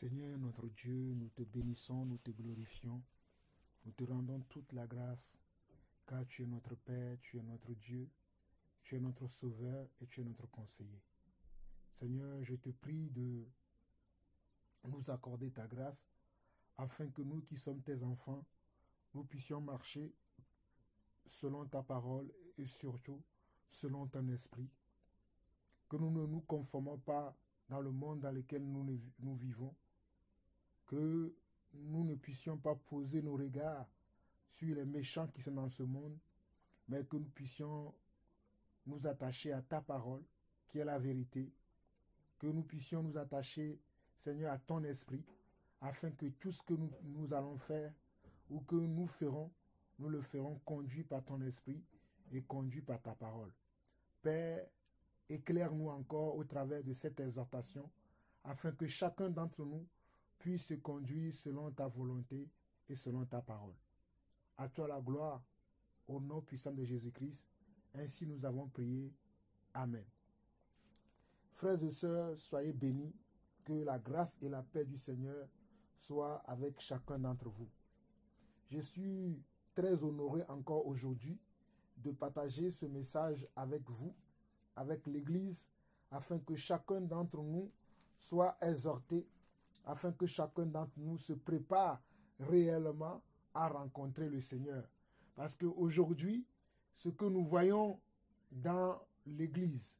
Seigneur notre Dieu, nous te bénissons, nous te glorifions, nous te rendons toute la grâce, car tu es notre Père, tu es notre Dieu, tu es notre Sauveur et tu es notre conseiller. Seigneur, je te prie de nous accorder ta grâce, afin que nous qui sommes tes enfants, nous puissions marcher selon ta parole et surtout selon ton esprit, que nous ne nous conformons pas dans le monde dans lequel nous vivons, que nous ne puissions pas poser nos regards sur les méchants qui sont dans ce monde, mais que nous puissions nous attacher à ta parole, qui est la vérité, que nous puissions nous attacher, Seigneur, à ton esprit, afin que tout ce que nous allons faire ou que nous ferons, nous le ferons conduit par ton esprit et conduit par ta parole. Père, éclaire-nous encore au travers de cette exhortation, afin que chacun d'entre nous puisse se conduire selon ta volonté et selon ta parole. À toi la gloire, au nom puissant de Jésus-Christ. Ainsi nous avons prié. Amen. Frères et sœurs, soyez bénis, que la grâce et la paix du Seigneur soient avec chacun d'entre vous. Je suis très honoré encore aujourd'hui de partager ce message avec vous, avec l'Église, afin que chacun d'entre nous soit exhorté, afin que chacun d'entre nous se prépare réellement à rencontrer le Seigneur. Parce qu'aujourd'hui, ce que nous voyons dans l'Église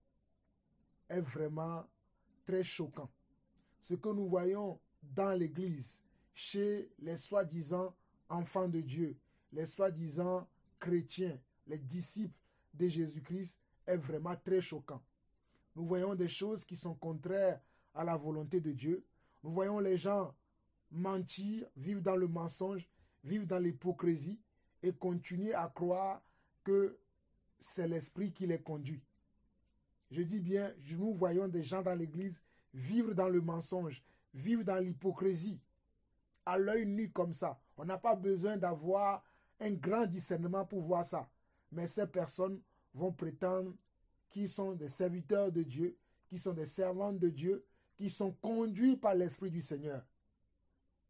est vraiment très choquant. Ce que nous voyons dans l'Église, chez les soi-disant enfants de Dieu, les soi-disant chrétiens, les disciples de Jésus-Christ, est vraiment très choquant. Nous voyons des choses qui sont contraires à la volonté de Dieu. Nous voyons les gens mentir, vivre dans le mensonge, vivre dans l'hypocrisie et continuer à croire que c'est l'esprit qui les conduit. Je dis bien, nous voyons des gens dans l'église vivre dans le mensonge, vivre dans l'hypocrisie, à l'œil nu comme ça. On n'a pas besoin d'avoir un grand discernement pour voir ça. Mais ces personnes vont prétendre qu'ils sont des serviteurs de Dieu, qu'ils sont des servantes de Dieu, qui sont conduits par l'Esprit du Seigneur.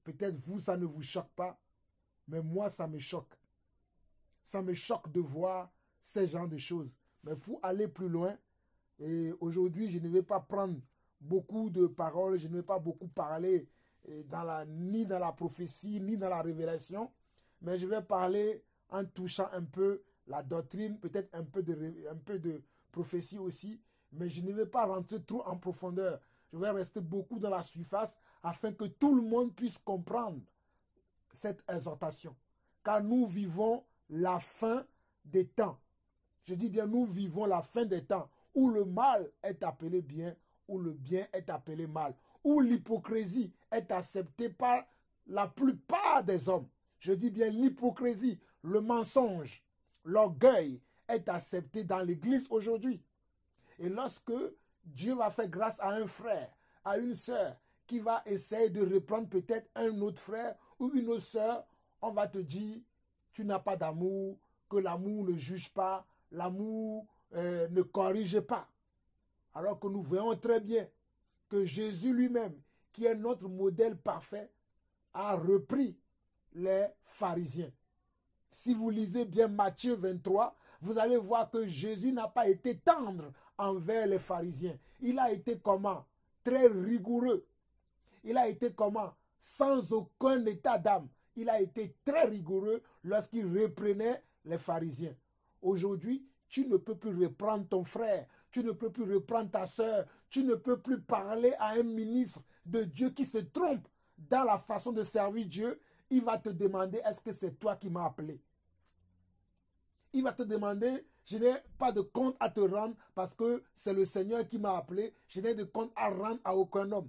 Peut-être vous, ça ne vous choque pas, mais moi, ça me choque. Ça me choque de voir ces genres de choses. Mais pour aller plus loin, et aujourd'hui, je ne vais pas prendre beaucoup de paroles, je ne vais pas beaucoup parler ni dans la prophétie, ni dans la révélation, mais je vais parler en touchant un peu la doctrine, peut-être un peu de prophétie aussi, mais je ne vais pas rentrer trop en profondeur. Je vais rester beaucoup dans la surface afin que tout le monde puisse comprendre cette exhortation. Car nous vivons la fin des temps. Je dis bien, nous vivons la fin des temps où le mal est appelé bien, où le bien est appelé mal, où l'hypocrisie est acceptée par la plupart des hommes. Je dis bien l'hypocrisie, le mensonge, l'orgueil est accepté dans l'église aujourd'hui. Et lorsque Dieu va faire grâce à un frère, à une sœur, qui va essayer de reprendre peut-être un autre frère ou une autre sœur, on va te dire, tu n'as pas d'amour, que l'amour ne juge pas, l'amour ne corrige pas. Alors que nous voyons très bien que Jésus lui-même, qui est notre modèle parfait, a repris les pharisiens. Si vous lisez bien Matthieu 23, vous allez voir que Jésus n'a pas été tendre envers les pharisiens. Il a été comment? Très rigoureux. Il a été comment? Sans aucun état d'âme. Il a été très rigoureux lorsqu'il reprenait les pharisiens. Aujourd'hui, tu ne peux plus reprendre ton frère, tu ne peux plus reprendre ta sœur, tu ne peux plus parler à un ministre de Dieu qui se trompe dans la façon de servir Dieu. Il va te demander, est-ce que c'est toi qui m'as appelé? Il va te demander, je n'ai pas de compte à te rendre parce que c'est le Seigneur qui m'a appelé. Je n'ai de compte à rendre à aucun homme.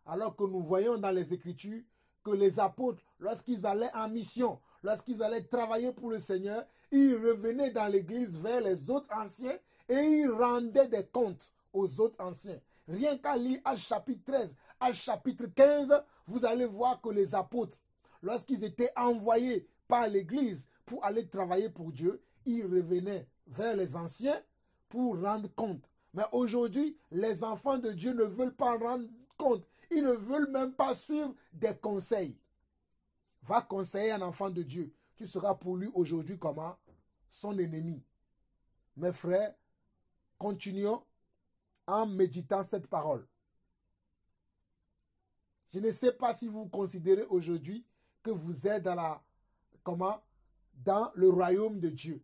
Alors que nous voyons dans les Écritures que les apôtres, lorsqu'ils allaient en mission, lorsqu'ils allaient travailler pour le Seigneur, ils revenaient dans l'église vers les autres anciens et ils rendaient des comptes aux autres anciens. Rien qu'à lire Actes chapitre 13, Actes chapitre 15, vous allez voir que les apôtres, lorsqu'ils étaient envoyés par l'église pour aller travailler pour Dieu, ils revenaient vers les anciens pour rendre compte. Mais aujourd'hui, les enfants de Dieu ne veulent pas rendre compte. Ils ne veulent même pas suivre des conseils. Va conseiller un enfant de Dieu. Tu seras pour lui aujourd'hui comment? Son ennemi. Mes frères, continuons en méditant cette parole. Je ne sais pas si vous considérez aujourd'hui que vous êtes dans le royaume de Dieu.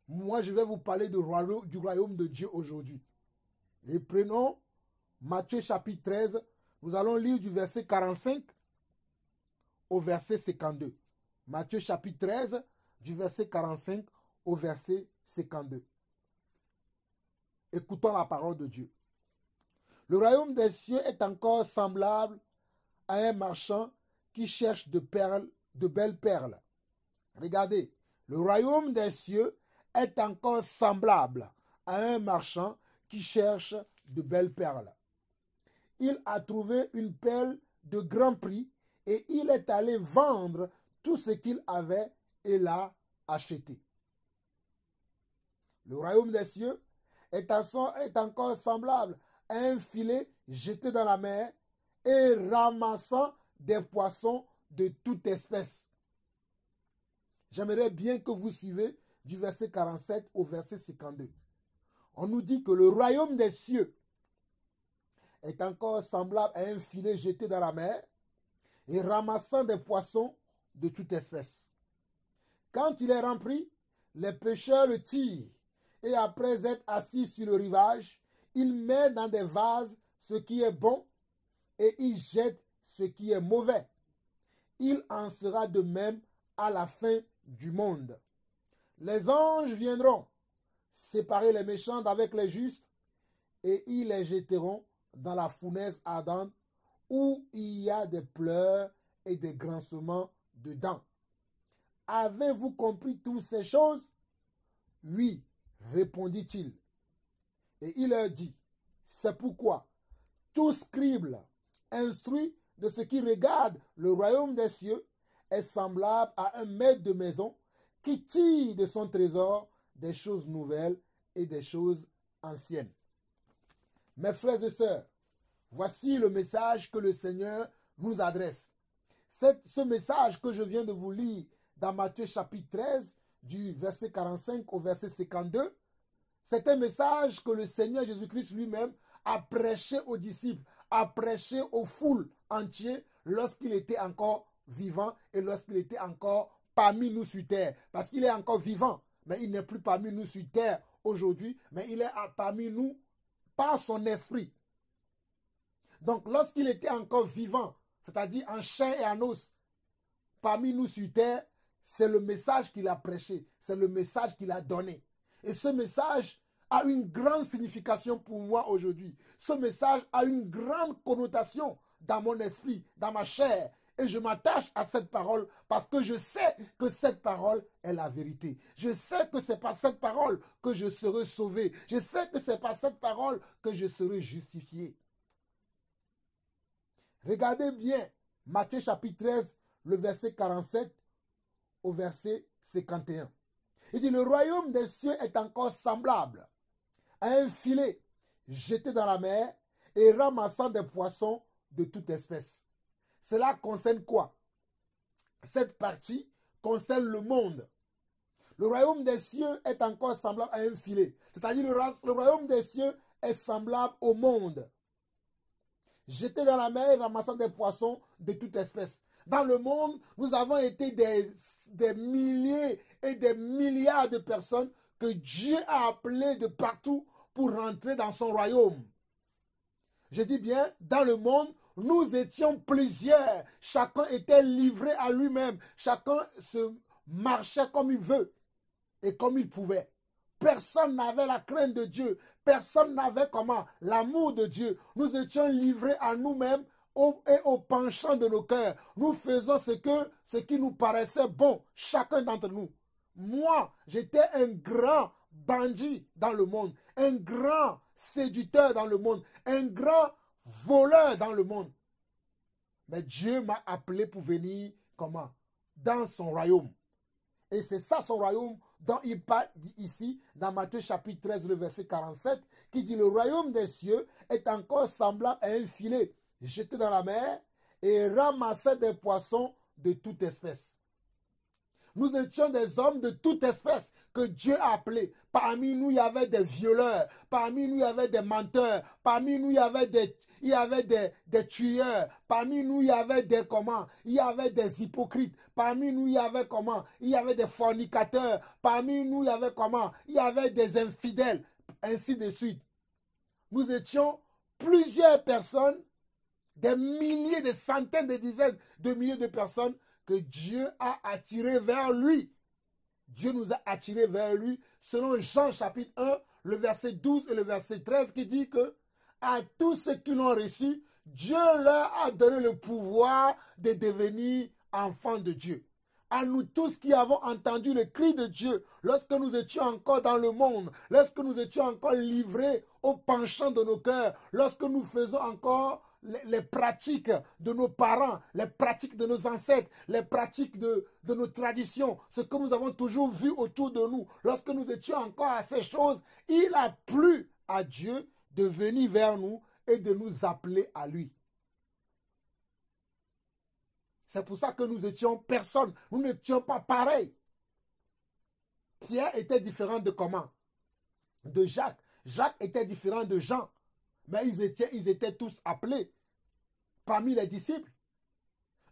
Moi, je vais vous parler du royaume de Dieu aujourd'hui. Et prenons Matthieu chapitre 13. Nous allons lire du verset 45 au verset 52. Matthieu chapitre 13, du verset 45 au verset 52. Écoutons la parole de Dieu. Le royaume des cieux est encore semblable à un marchand qui cherche de belles perles. Regardez, le royaume des cieux est encore semblable à un marchand qui cherche de belles perles. Il a trouvé une perle de grand prix et il est allé vendre tout ce qu'il avait et l'a acheté. Le royaume des cieux est encore semblable à un filet jeté dans la mer et ramassant des poissons de toute espèce. J'aimerais bien que vous suivez du verset 47 au verset 52. On nous dit que le royaume des cieux est encore semblable à un filet jeté dans la mer et ramassant des poissons de toute espèce. Quand il est rempli, les pêcheurs le tirent et après être assis sur le rivage, il met dans des vases ce qui est bon et il jette ce qui est mauvais. Il en sera de même à la fin du monde. Les anges viendront séparer les méchants d'avec les justes et ils les jetteront dans la fournaise ardente où il y a des pleurs et des grincements de dents. Avez-vous compris toutes ces choses? Oui, répondit-il. Et il leur dit, c'est pourquoi tout scribe instruit de ce qui regarde le royaume des cieux est semblable à un maître de maison qui tire de son trésor des choses nouvelles et des choses anciennes. Mes frères et sœurs, voici le message que le Seigneur nous adresse. Ce message que je viens de vous lire dans Matthieu chapitre 13, du verset 45 au verset 52, c'est un message que le Seigneur Jésus-Christ lui-même a prêché aux disciples, a prêché aux foules entières lorsqu'il était encore vivant et lorsqu'il était encore parmi nous sur terre. Parce qu'il est encore vivant, mais il n'est plus parmi nous sur terre aujourd'hui, mais il est parmi nous par son esprit. Donc lorsqu'il était encore vivant, c'est-à-dire en chair et en os, parmi nous sur terre, c'est le message qu'il a prêché, c'est le message qu'il a donné. Et ce message a une grande signification pour moi aujourd'hui. Ce message a une grande connotation dans mon esprit, dans ma chair. Et je m'attache à cette parole parce que je sais que cette parole est la vérité. Je sais que ce n'est pas cette parole que je serai sauvé. Je sais que ce n'est pas cette parole que je serai justifié. Regardez bien Matthieu chapitre 13, le verset 47 au verset 51. Il dit, le royaume des cieux est encore semblable à un filet jeté dans la mer et ramassant des poissons de toute espèce. Cela concerne quoi? Cette partie concerne le monde. Le royaume des cieux est encore semblable à un filet. C'est-à-dire le royaume des cieux est semblable au monde. Jeté dans la mer et ramassant des poissons de toute espèce. Dans le monde, nous avons été des milliers et des milliards de personnes que Dieu a appelées de partout pour rentrer dans son royaume. Je dis bien, dans le monde, nous étions plusieurs. Chacun était livré à lui-même. Chacun se marchait comme il veut et comme il pouvait. Personne n'avait la crainte de Dieu. Personne n'avait l'amour de Dieu. Nous étions livrés à nous-mêmes et au penchant de nos cœurs. Nous faisons ce qui nous paraissait bon, chacun d'entre nous. Moi, j'étais un grand bandit dans le monde, un grand séducteur dans le monde, un grand voleur dans le monde. Mais Dieu m'a appelé pour venir, dans son royaume. Et c'est ça son royaume dont il parle ici, dans Matthieu chapitre 13, le verset 47, qui dit, le royaume des cieux est encore semblable à un filet jetait dans la mer et ramassait des poissons de toute espèce. Nous étions des hommes de toute espèce que Dieu a appelés. Parmi nous, il y avait des violeurs. Parmi nous, il y avait des menteurs. Parmi nous, il y avait des tueurs. Parmi nous, il y avait des comment? Il y avait des hypocrites. Parmi nous, il y avait comment? Il y avait des fornicateurs. Parmi nous, il y avait comment? Il y avait des infidèles. Ainsi de suite. Nous étions plusieurs personnes, des milliers, des centaines, des dizaines de milliers de personnes que Dieu a attiré vers lui. Dieu nous a attirés vers lui selon Jean chapitre 1, le verset 12 et le verset 13 qui dit que à tous ceux qui l'ont reçu, Dieu leur a donné le pouvoir de devenir enfants de Dieu. À nous tous qui avons entendu le cri de Dieu lorsque nous étions encore dans le monde, lorsque nous étions encore livrés au penchant de nos cœurs, lorsque nous faisons encore les pratiques de nos parents, les pratiques de nos ancêtres, les pratiques de nos traditions, ce que nous avons toujours vu autour de nous. Lorsque nous étions encore à ces choses, il a plu à Dieu de venir vers nous et de nous appeler à lui. C'est pour ça que nous étions personne. Nous n'étions pas pareils. Pierre était différent de comment? De Jacques. Jacques était différent de Jean. Mais ils étaient tous appelés parmi les disciples.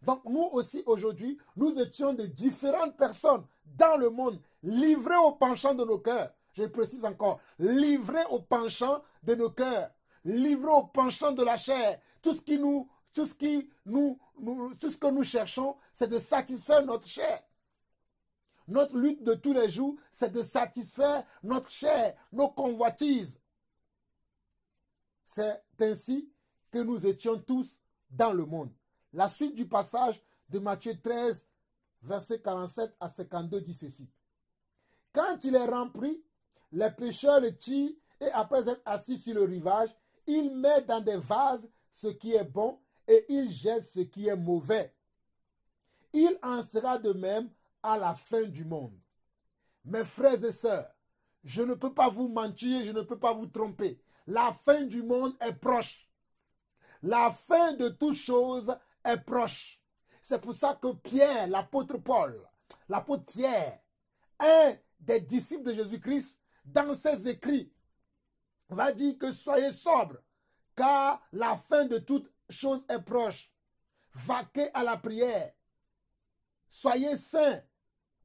Donc nous aussi aujourd'hui, nous étions de différentes personnes dans le monde, livrées au penchant de nos cœurs. Je précise encore, livrées au penchant de nos cœurs, livrées au penchant de la chair. Tout ce que nous cherchons, c'est de satisfaire notre chair. Notre lutte de tous les jours, c'est de satisfaire notre chair, nos convoitises. C'est ainsi que nous étions tous dans le monde. La suite du passage de Matthieu 13, versets 47 à 52 dit ceci. Quand il est rempli, les pêcheurs le tirent et après être assis sur le rivage, ils mettent dans des vases ce qui est bon et ils jettent ce qui est mauvais. Il en sera de même à la fin du monde. Mes frères et sœurs, je ne peux pas vous mentir, je ne peux pas vous tromper. La fin du monde est proche. La fin de toutes choses est proche. C'est pour ça que Pierre, l'apôtre Paul, l'apôtre Pierre, un des disciples de Jésus-Christ, dans ses écrits, va dire que soyez sobres, car la fin de toutes choses est proche. Vaquez à la prière. Soyez saints.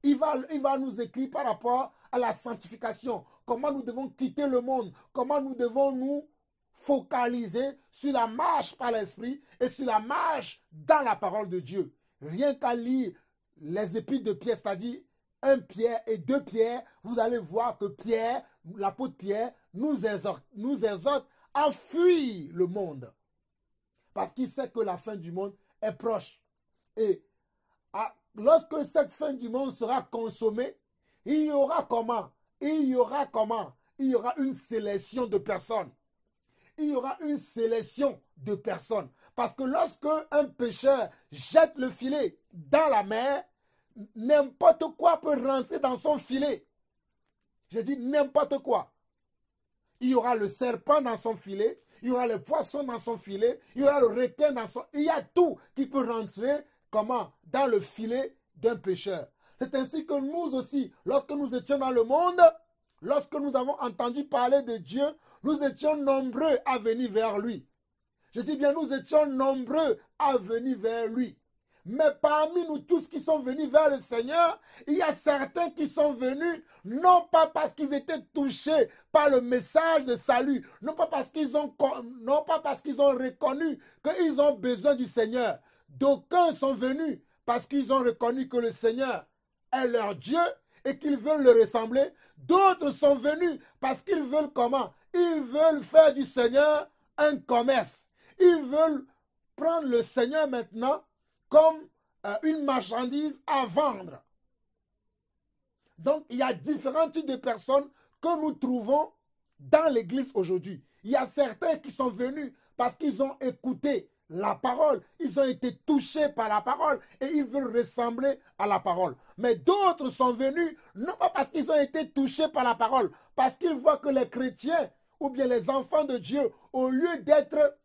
Il va nous écrire par rapport à la sanctification. Comment nous devons quitter le monde. Comment nous devons nous focaliser sur la marche par l'esprit et sur la marche dans la parole de Dieu. Rien qu'à lire les épîtres de Pierre, c'est-à-dire 1 Pierre et 2 Pierre, vous allez voir que Pierre, l'apôtre Pierre, nous exhorte à fuir le monde. Parce qu'il sait que la fin du monde est proche. Et lorsque cette fin du monde sera consommée, il y aura comment? Il y aura une sélection de personnes. Il y aura une sélection de personnes. Parce que lorsque un pêcheur jette le filet dans la mer, n'importe quoi peut rentrer dans son filet. Je dis n'importe quoi. Il y aura le serpent dans son filet, il y aura le poisson dans son filet, il y aura le requin dans son... Il y a tout qui peut rentrer, comment? Dans le filet d'un pêcheur. C'est ainsi que nous aussi, lorsque nous étions dans le monde, lorsque nous avons entendu parler de Dieu, nous étions nombreux à venir vers lui. Je dis bien, nous étions nombreux à venir vers lui. Mais parmi nous tous qui sont venus vers le Seigneur, il y a certains qui sont venus, non pas parce qu'ils étaient touchés par le message de salut, non pas parce qu'ils ont reconnu qu'ils ont besoin du Seigneur. D'aucuns sont venus parce qu'ils ont reconnu que le Seigneur est leur Dieu et qu'ils veulent le ressembler. D'autres sont venus parce qu'ils veulent comment? Ils veulent faire du Seigneur un commerce. Ils veulent prendre le Seigneur maintenant comme une marchandise à vendre. Donc, il y a différents types de personnes que nous trouvons dans l'église aujourd'hui. Il y a certains qui sont venus parce qu'ils ont écouté la parole. Ils ont été touchés par la parole et ils veulent ressembler à la parole. Mais d'autres sont venus non pas parce qu'ils ont été touchés par la parole, parce qu'ils voient que les chrétiens ou bien les enfants de Dieu, au lieu d'être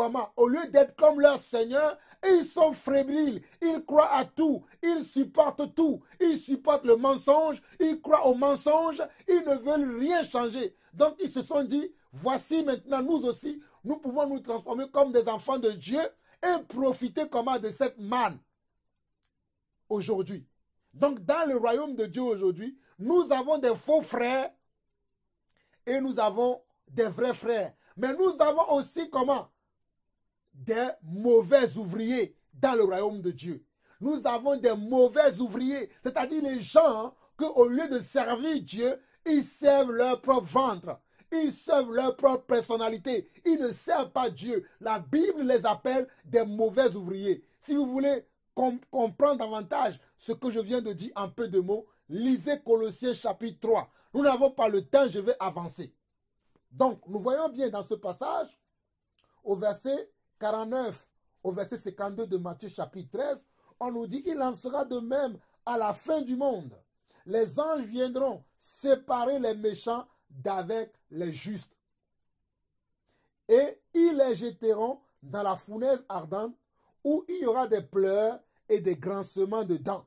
comment? Au lieu d'être comme leur Seigneur, ils sont fébriles, ils croient à tout, ils supportent tout, ils supportent le mensonge, ils croient au mensonge, ils ne veulent rien changer. Donc ils se sont dit, voici maintenant nous aussi, nous pouvons nous transformer comme des enfants de Dieu et profiter comment de cette manne aujourd'hui. Donc dans le royaume de Dieu aujourd'hui, nous avons des faux frères et nous avons des vrais frères. Mais nous avons aussi comment? Des mauvais ouvriers dans le royaume de Dieu. Nous avons des mauvais ouvriers, c'est-à-dire les gens qui au lieu de servir Dieu, ils servent leur propre ventre. Ils servent leur propre personnalité. Ils ne servent pas Dieu. La Bible les appelle des mauvais ouvriers. Si vous voulez comprendre davantage ce que je viens de dire en peu de mots, lisez Colossiens chapitre 3. Nous n'avons pas le temps, je vais avancer. Donc, nous voyons bien dans ce passage, au verset 49, au verset 52 de Matthieu chapitre 13, on nous dit, il en sera de même à la fin du monde. Les anges viendront séparer les méchants d'avec les justes. Et ils les jetteront dans la fournaise ardente où il y aura des pleurs et des grincements de dents.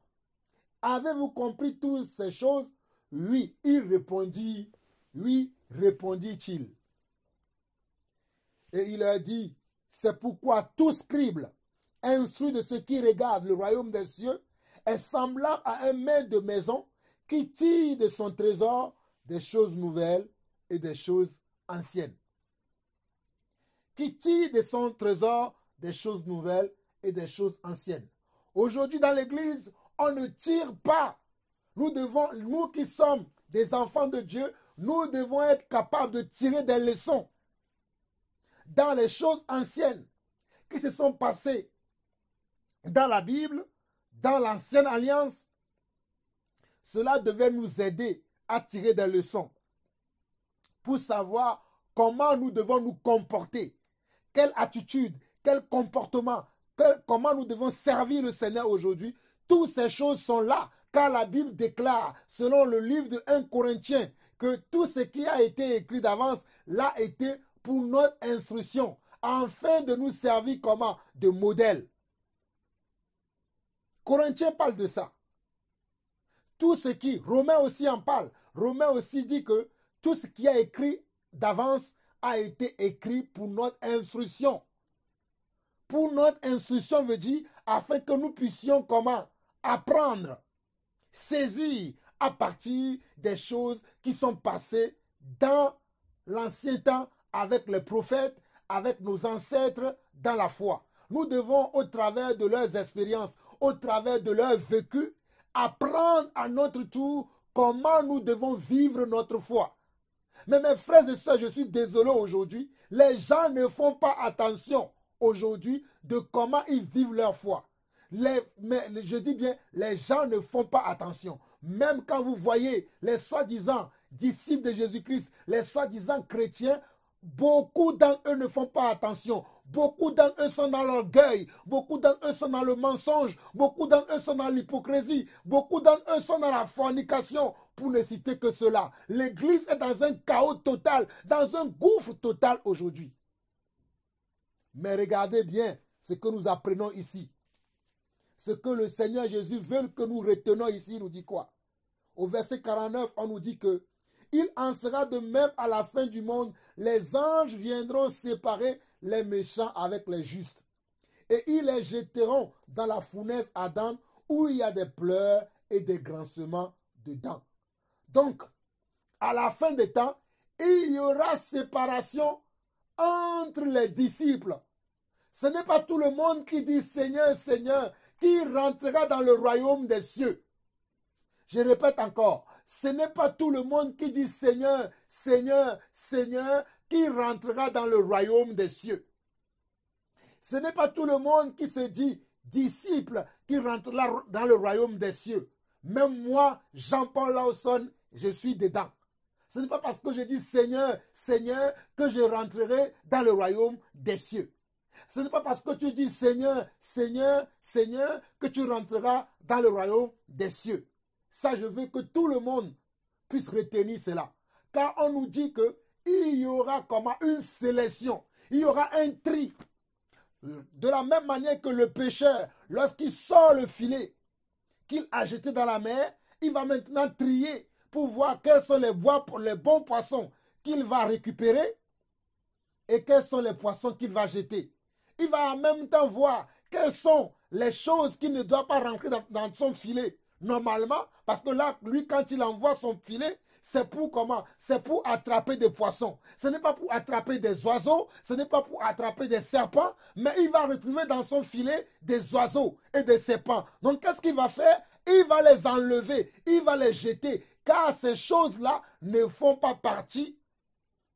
Avez-vous compris toutes ces choses? Oui, il répondit, oui, répondit-il. Et il leur dit, c'est pourquoi tout scribe, instruit de ce qui regarde le royaume des cieux, est semblable à un maître de maison qui tire de son trésor des choses nouvelles et des choses anciennes. Qui tire de son trésor des choses nouvelles et des choses anciennes. Aujourd'hui dans l'église, on ne tire pas. Nous qui sommes des enfants de Dieu, nous devons être capables de tirer des leçons dans les choses anciennes qui se sont passées dans la Bible, dans l'ancienne alliance. Cela devait nous aider à tirer des leçons pour savoir comment nous devons nous comporter, quelle attitude, quel comportement, comment nous devons servir le Seigneur aujourd'hui. Toutes ces choses sont là, car la Bible déclare, selon le livre de 1 Corinthiens, que tout ce qui a été écrit d'avance l'a été pour notre instruction, afin de nous servir comment? De modèle. Corinthiens parle de ça. Tout ce qui, Romains aussi en parle. Romains aussi dit que tout ce qui a écrit d'avance a été écrit pour notre instruction. Pour notre instruction veut dire afin que nous puissions comment? Apprendre, saisir à partir des choses qui sont passées dans l'ancien temps avec les prophètes, avec nos ancêtres dans la foi. Nous devons, au travers de leurs expériences, au travers de leur vécu, apprendre à notre tour comment nous devons vivre notre foi. Mais mes frères et sœurs, je suis désolé aujourd'hui, les gens ne font pas attention aujourd'hui de comment ils vivent leur foi. Je dis bien, les gens ne font pas attention. Même quand vous voyez les soi-disant disciples de Jésus-Christ, les soi-disant chrétiens, beaucoup d'entre eux ne font pas attention. Beaucoup d'entre eux sont dans l'orgueil. Beaucoup d'entre eux sont dans le mensonge. Beaucoup d'entre eux sont dans l'hypocrisie. Beaucoup d'entre eux sont dans la fornication, pour ne citer que cela. L'église est dans un chaos total, dans un gouffre total aujourd'hui. Mais regardez bien ce que nous apprenons ici. Ce que le Seigneur Jésus veut que nous retenons ici, il nous dit quoi? Au verset 49, on nous dit que il en sera de même à la fin du monde. Les anges viendront séparer les méchants avec les justes. Et ils les jetteront dans la fournaise ardente où il y a des pleurs et des grincements de dents. Donc, à la fin des temps, il y aura séparation entre les disciples. Ce n'est pas tout le monde qui dit Seigneur, Seigneur, qui rentrera dans le royaume des cieux. Je répète encore, ce n'est pas tout le monde qui dit Seigneur, Seigneur, Seigneur, qui rentrera dans le royaume des cieux. Ce n'est pas tout le monde qui se dit disciple qui rentrera dans le royaume des cieux. Même moi, Jean-Paul Lawson, je suis dedans. Ce n'est pas parce que je dis Seigneur, Seigneur, que je rentrerai dans le royaume des cieux. Ce n'est pas parce que tu dis Seigneur, Seigneur, Seigneur, que tu rentreras dans le royaume des cieux. Ça, je veux que tout le monde puisse retenir cela. Car on nous dit qu'il y aura comment une sélection. Il y aura un tri De la même manière que le pêcheur, lorsqu'il sort le filet qu'il a jeté dans la mer, il va maintenant trier pour voir quels sont les bons poissons qu'il va récupérer et quels sont les poissons qu'il va jeter. Il va en même temps voir quelles sont les choses qui ne doivent pas rentrer dans son filet normalement, parce que là, lui, quand il envoie son filet, c'est pour comment? C'est pour attraper des poissons. Ce n'est pas pour attraper des oiseaux, ce n'est pas pour attraper des serpents, mais il va retrouver dans son filet des oiseaux et des serpents. Donc, qu'est-ce qu'il va faire? Il va les enlever, il va les jeter, car ces choses-là ne font pas partie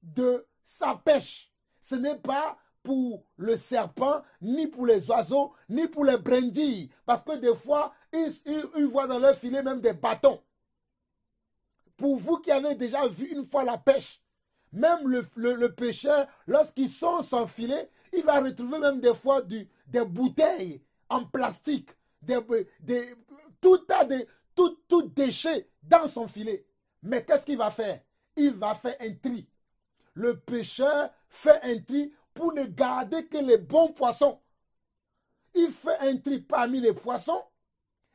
de sa pêche. Ce n'est pas pour le serpent, ni pour les oiseaux, ni pour les brindilles. Parce que des fois, ils voient dans leur filet même des bâtons. Pour vous qui avez déjà vu une fois la pêche, même le pêcheur, lorsqu'il sort son filet, il va retrouver même des fois des bouteilles en plastique, tout déchet dans son filet. Mais qu'est-ce qu'il va faire? Il va faire un tri. Le pêcheur fait un tri pour ne garder que les bons poissons. Il fait un tri parmi les poissons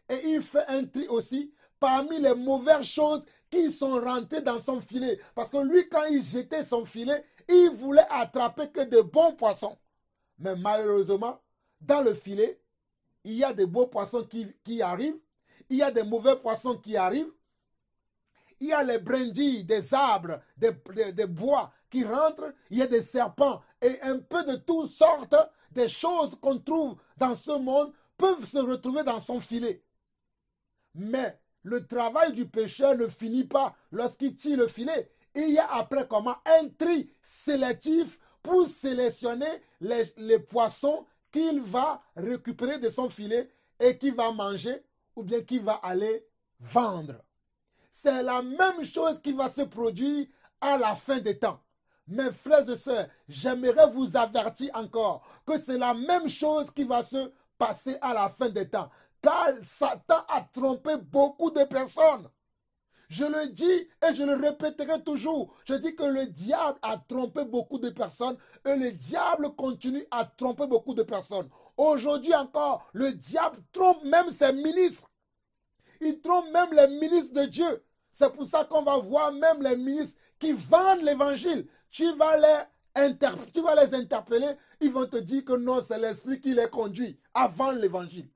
et il fait un tri aussi parmi les mauvaises choses qui sont rentrées dans son filet. Parce que lui, quand il jetait son filet, il voulait attraper que de bons poissons. Mais malheureusement, dans le filet, il y a des bons poissons qui arrivent, il y a des mauvais poissons qui arrivent, il y a les brindilles, des arbres, des bois qui rentrent, il y a des serpents et un peu de toutes sortes des choses qu'on trouve dans ce monde peuvent se retrouver dans son filet. Mais le travail du pêcheur ne finit pas lorsqu'il tire le filet. Il y a après comment un tri sélectif pour sélectionner les poissons qu'il va récupérer de son filet et qu'il va manger ou bien qu'il va aller vendre. C'est la même chose qui va se produire à la fin des temps. Mes frères et sœurs, j'aimerais vous avertir encore que c'est la même chose qui va se passer à la fin des temps. Car Satan a trompé beaucoup de personnes. Je le dis et je le répéterai toujours. Je dis que le diable a trompé beaucoup de personnes et le diable continue à tromper beaucoup de personnes. Aujourd'hui encore, le diable trompe même ses ministres. Il trompe même les ministres de Dieu. C'est pour ça qu'on va voir même les ministres qui vendent l'évangile. Tu vas les interpeller. Ils vont te dire que non, c'est l'esprit qui les conduit à vendre l'évangile.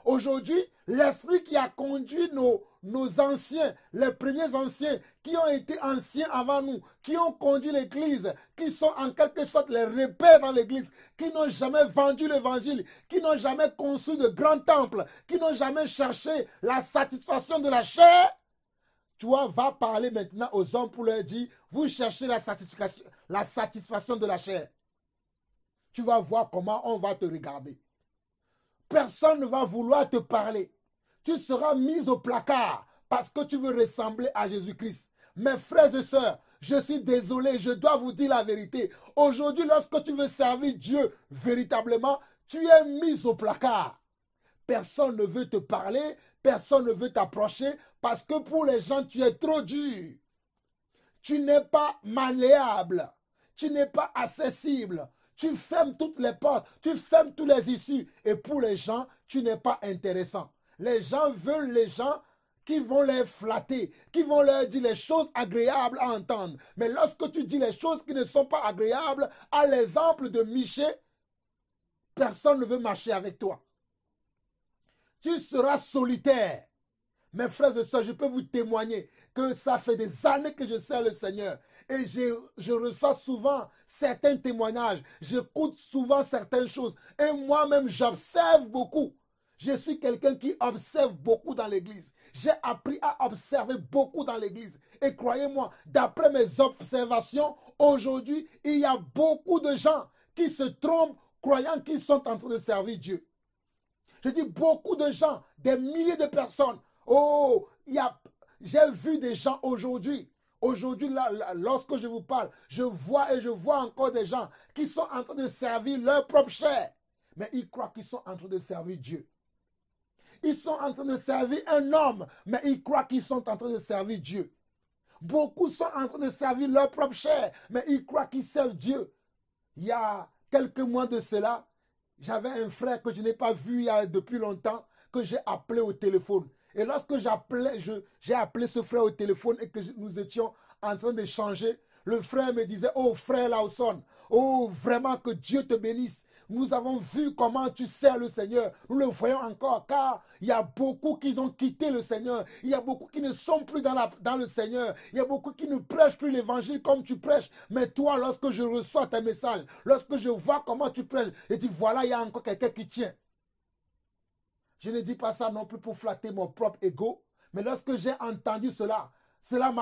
Aujourd'hui, l'esprit qui a conduit nos anciens, les premiers anciens, qui ont été anciens avant nous, qui ont conduit l'église, qui sont en quelque sorte les repères dans l'église, qui n'ont jamais vendu l'évangile, qui n'ont jamais construit de grands temples, qui n'ont jamais cherché la satisfaction de la chair. Tu vois, va parler maintenant aux hommes pour leur dire, vous cherchez la satisfaction de la chair. Tu vas voir comment on va te regarder. Personne ne va vouloir te parler. Tu seras mis au placard parce que tu veux ressembler à Jésus-Christ. Mes frères et sœurs, je suis désolé, je dois vous dire la vérité. Aujourd'hui, lorsque tu veux servir Dieu véritablement, tu es mis au placard. Personne ne veut te parler, personne ne veut t'approcher parce que pour les gens, tu es trop dur. Tu n'es pas malléable, tu n'es pas accessible. Tu fermes toutes les portes, tu fermes tous les issues. Et pour les gens, tu n'es pas intéressant. Les gens veulent les gens qui vont les flatter, qui vont leur dire les choses agréables à entendre. Mais lorsque tu dis les choses qui ne sont pas agréables, à l'exemple de Michée, personne ne veut marcher avec toi. Tu seras solitaire. Mes frères et sœurs, je peux vous témoigner que ça fait des années que je sers le Seigneur. Et je reçois souvent certains témoignages. J'écoute souvent certaines choses. Et moi-même, j'observe beaucoup. Je suis quelqu'un qui observe beaucoup dans l'église. J'ai appris à observer beaucoup dans l'église. Et croyez-moi, d'après mes observations, aujourd'hui, il y a beaucoup de gens qui se trompent croyant qu'ils sont en train de servir Dieu. Je dis beaucoup de gens, des milliers de personnes. Oh, j'ai vu des gens aujourd'hui. Aujourd'hui, là, lorsque je vous parle, je vois encore des gens qui sont en train de servir leur propre chair. Mais ils croient qu'ils sont en train de servir Dieu. Ils sont en train de servir un homme, mais ils croient qu'ils sont en train de servir Dieu. Beaucoup sont en train de servir leur propre chair, mais ils croient qu'ils servent Dieu. Il y a quelques mois de cela, j'avais un frère que je n'ai pas vu depuis longtemps, que j'ai appelé au téléphone. Et lorsque j'ai appelé ce frère au téléphone et que nous étions en train d'échanger, le frère me disait, oh frère Lawson, oh vraiment que Dieu te bénisse. Nous avons vu comment tu sers le Seigneur. Nous le voyons encore car il y a beaucoup qui ont quitté le Seigneur. Il y a beaucoup qui ne sont plus dans le Seigneur. Il y a beaucoup qui ne prêchent plus l'évangile comme tu prêches. Mais toi, lorsque je reçois tes messages, lorsque je vois comment tu prêches, je dis voilà, il y a encore quelqu'un qui tient. Je ne dis pas ça non plus pour flatter mon propre ego. Mais lorsque j'ai entendu cela, cela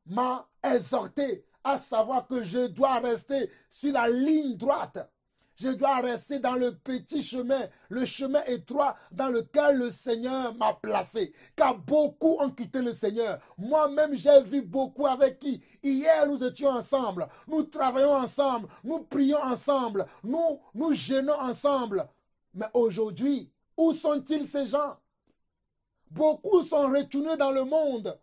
m'a exhorté à savoir que je dois rester sur la ligne droite. Je dois rester dans le petit chemin, le chemin étroit dans lequel le Seigneur m'a placé. Car beaucoup ont quitté le Seigneur. Moi-même, j'ai vu beaucoup avec qui. Hier, nous étions ensemble. Nous travaillons ensemble. Nous prions ensemble. Nous jeûnons ensemble. Mais aujourd'hui, où sont-ils ces gens? Beaucoup sont retournés dans le monde.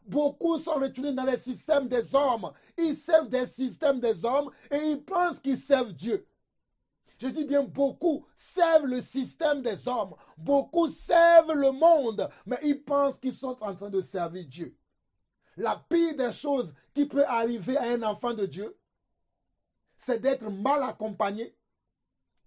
Beaucoup sont retournés dans les systèmes des hommes. Ils servent des systèmes des hommes et ils pensent qu'ils servent Dieu. Je dis bien beaucoup servent le système des hommes. Beaucoup servent le monde, mais ils pensent qu'ils sont en train de servir Dieu. La pire des choses qui peut arriver à un enfant de Dieu, c'est d'être mal accompagné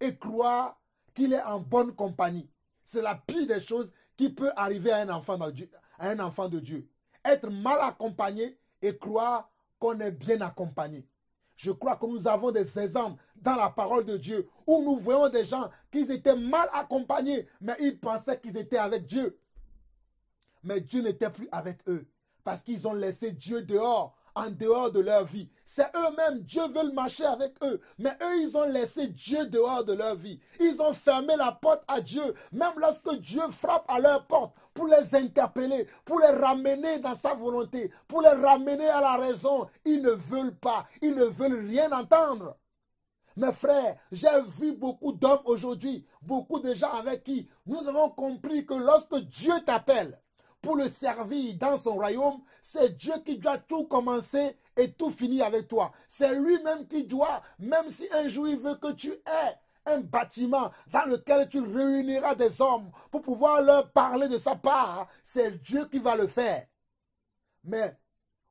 et croire qu'il est en bonne compagnie. C'est la pire des choses qui peut arriver à un enfant de Dieu. Être mal accompagné et croire qu'on est bien accompagné. Je crois que nous avons des exemples dans la parole de Dieu où nous voyons des gens qui étaient mal accompagnés, mais ils pensaient qu'ils étaient avec Dieu. Mais Dieu n'était plus avec eux parce qu'ils ont laissé Dieu dehors, en dehors de leur vie. C'est eux-mêmes, Dieu veut marcher avec eux, mais eux, ils ont laissé Dieu dehors de leur vie. Ils ont fermé la porte à Dieu, même lorsque Dieu frappe à leur porte pour les interpeller, pour les ramener dans sa volonté, pour les ramener à la raison. Ils ne veulent pas, ils ne veulent rien entendre. Mes frères, j'ai vu beaucoup d'hommes aujourd'hui, beaucoup de gens avec qui nous avons compris que lorsque Dieu t'appelle pour le servir dans son royaume, c'est Dieu qui doit tout commencer et tout finir avec toi. C'est lui-même qui doit, même si un jour il veut que tu aies un bâtiment dans lequel tu réuniras des hommes pour pouvoir leur parler de sa part, c'est Dieu qui va le faire. Mais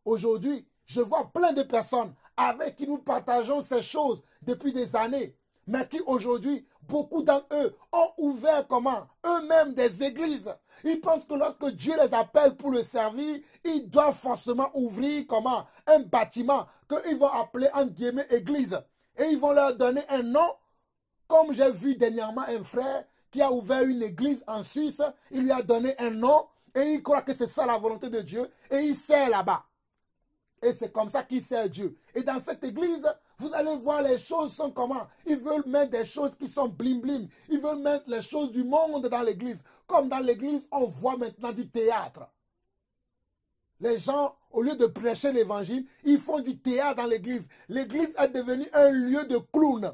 aujourd'hui, je vois plein de personnes avec qui nous partageons ces choses depuis des années, mais qui aujourd'hui, beaucoup d'entre eux ont ouvert comment? Eux-mêmes des églises. Ils pensent que lorsque Dieu les appelle pour le servir, ils doivent forcément ouvrir comment? Un bâtiment qu'ils vont appeler en guillemets église. Et ils vont leur donner un nom. Comme j'ai vu dernièrement un frère qui a ouvert une église en Suisse, il lui a donné un nom et il croit que c'est ça la volonté de Dieu et il sert là-bas. Et c'est comme ça qu'il sert Dieu. Et dans cette église, vous allez voir les choses sont comment. Ils veulent mettre des choses qui sont blim blim. Ils veulent mettre les choses du monde dans l'église. Comme dans l'église, on voit maintenant du théâtre. Les gens, au lieu de prêcher l'évangile, ils font du théâtre dans l'église. L'église est devenue un lieu de clown.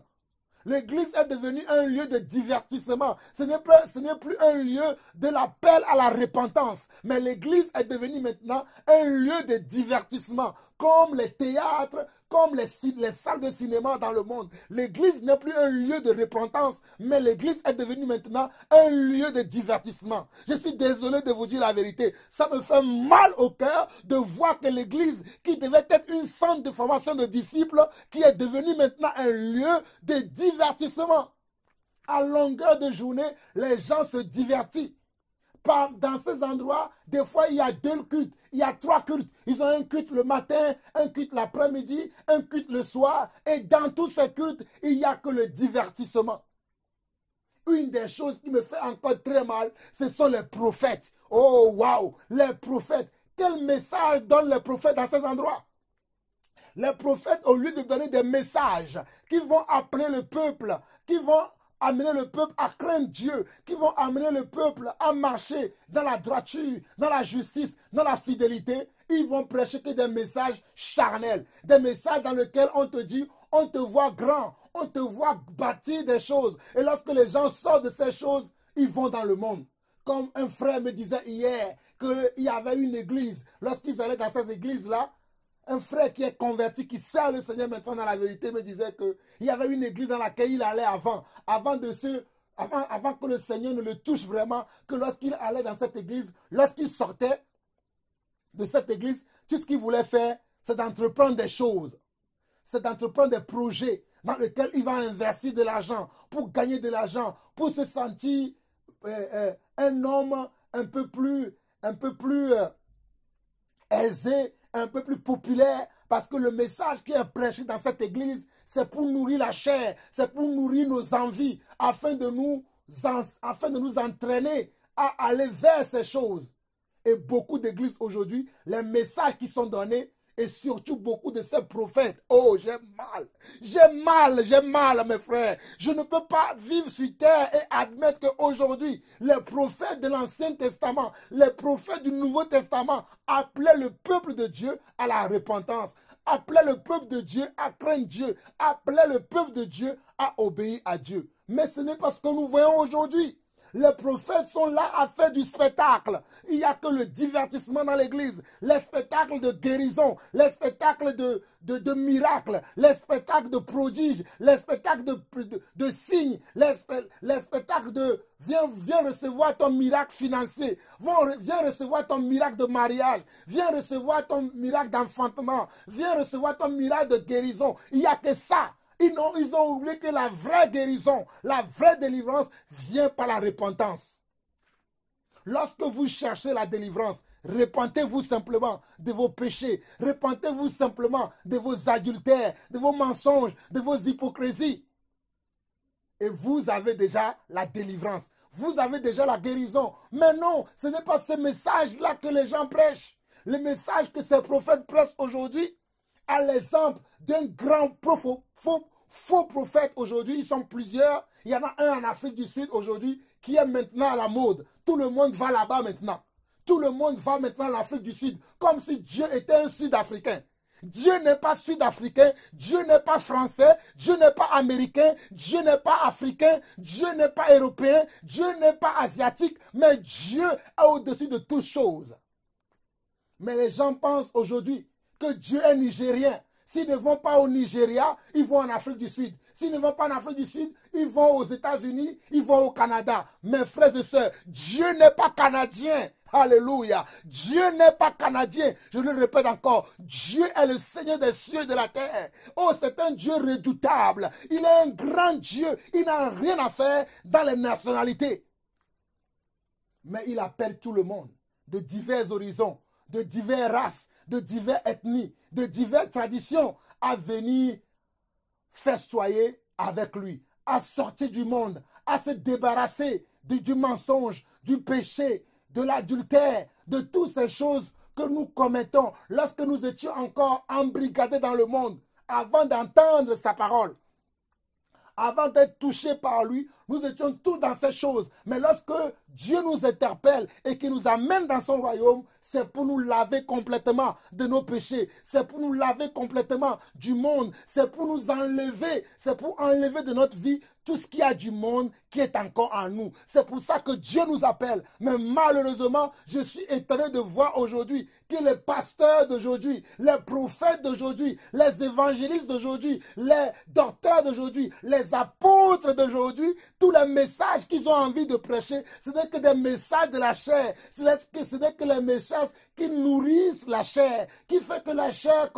L'église est devenue un lieu de divertissement. Ce n'est plus un lieu de l'appel à la repentance. Mais l'église est devenue maintenant un lieu de divertissement. Comme les théâtres, comme les salles de cinéma dans le monde. L'église n'est plus un lieu de repentance, mais l'église est devenue maintenant un lieu de divertissement. Je suis désolé de vous dire la vérité. Ça me fait mal au cœur de voir que l'église, qui devait être une centre de formation de disciples, qui est devenue maintenant un lieu de divertissement. À longueur de journée, les gens se divertissent. Dans ces endroits, des fois, il y a 2 cultes, il y a 3 cultes. Ils ont un culte le matin, un culte l'après-midi, un culte le soir. Et dans tous ces cultes, il n'y a que le divertissement. Une des choses qui me fait encore très mal, ce sont les prophètes. Oh, waouh, les prophètes. Quel message donnent les prophètes dans ces endroits? Les prophètes, au lieu de donner des messages qui vont appeler le peuple, qui vont amener le peuple à craindre Dieu, qui vont amener le peuple à marcher dans la droiture, dans la justice, dans la fidélité, ils vont prêcher que des messages charnels, des messages dans lesquels on te dit, on te voit grand, on te voit bâtir des choses. Et lorsque les gens sortent de ces choses, ils vont dans le monde. Comme un frère me disait hier qu'il y avait une église, lorsqu'ils allaient dans ces églises-là, Un frère qui est converti, qui sert le Seigneur maintenant dans la vérité, me disait qu'il y avait une église dans laquelle il allait avant que le Seigneur ne le touche vraiment, que lorsqu'il allait dans cette église, lorsqu'il sortait de cette église, tout ce qu'il voulait faire, c'est d'entreprendre des choses. C'est d'entreprendre des projets dans lesquels il va investir de l'argent pour gagner de l'argent, pour se sentir un homme un peu plus aisé, un peu plus populaire, parce que le message qui est prêché dans cette église, c'est pour nourrir la chair, c'est pour nourrir nos envies, afin de nous entraîner à aller vers ces choses. Et beaucoup d'églises aujourd'hui, les messages qui sont donnés, et surtout beaucoup de ces prophètes. Oh, j'ai mal, mes frères. Je ne peux pas vivre sur terre et admettre qu'aujourd'hui, les prophètes de l'Ancien Testament, les prophètes du Nouveau Testament appelaient le peuple de Dieu à la repentance, appelaient le peuple de Dieu à craindre Dieu, appelaient le peuple de Dieu à obéir à Dieu. Mais ce n'est pas ce que nous voyons aujourd'hui. Les prophètes sont là à faire du spectacle. Il n'y a que le divertissement dans l'église. Les spectacles de guérison, les spectacles de miracles, les spectacles de prodiges, les spectacles de signes, les spectacles de viens recevoir ton miracle financier, viens recevoir ton miracle de mariage, viens recevoir ton miracle d'enfantement, viens recevoir ton miracle de guérison. Il n'y a que ça. Ils ont oublié que la vraie guérison, la vraie délivrance vient par la repentance. Lorsque vous cherchez la délivrance, repentez-vous simplement de vos péchés. Repentez-vous simplement de vos adultères, de vos mensonges, de vos hypocrisies. Et vous avez déjà la délivrance. Vous avez déjà la guérison. Mais non, ce n'est pas ce message-là que les gens prêchent. Le message que ces prophètes prêchent aujourd'hui, à l'exemple d'un grand faux prophète aujourd'hui, ils sont plusieurs. Il y en a un en Afrique du Sud aujourd'hui qui est maintenant à la mode. Tout le monde va là-bas maintenant. Tout le monde va maintenant en Afrique du Sud, comme si Dieu était un Sud-Africain. Dieu n'est pas Sud-Africain, Dieu n'est pas français, Dieu n'est pas américain, Dieu n'est pas africain, Dieu n'est pas européen, Dieu n'est pas asiatique, mais Dieu est au-dessus de toutes choses. Mais les gens pensent aujourd'hui que Dieu est nigérien. S'ils ne vont pas au Nigeria, ils vont en Afrique du Sud. S'ils ne vont pas en Afrique du Sud, ils vont aux États-Unis, ils vont au Canada. Mes frères et sœurs, Dieu n'est pas canadien. Alléluia. Dieu n'est pas canadien. Je le répète encore. Dieu est le Seigneur des cieux et de la terre. Oh, c'est un Dieu redoutable. Il est un grand Dieu. Il n'a rien à faire dans les nationalités. Mais il appelle tout le monde de divers horizons, de diverses races, de diverses ethnies, de diverses traditions à venir festoyer avec lui, à sortir du monde, à se débarrasser du mensonge, du péché, de l'adultère, de toutes ces choses que nous commettons lorsque nous étions encore embrigadés dans le monde, avant d'entendre sa parole. Avant d'être touchés par lui, nous étions tous dans ces choses. Mais lorsque Dieu nous interpelle et qu'il nous amène dans son royaume, c'est pour nous laver complètement de nos péchés. C'est pour nous laver complètement du monde. C'est pour nous enlever. C'est pour enlever de notre vie tout ce qu'il y a du monde qui est encore en nous. C'est pour ça que Dieu nous appelle. Mais malheureusement, je suis étonné de voir aujourd'hui que les pasteurs d'aujourd'hui, les prophètes d'aujourd'hui, les évangélistes d'aujourd'hui, les docteurs d'aujourd'hui, les apôtres d'aujourd'hui, tous les messages qu'ils ont envie de prêcher, ce n'est que des messages de la chair. Ce n'est que les messages qui nourrissent la chair, qui fait que la chair,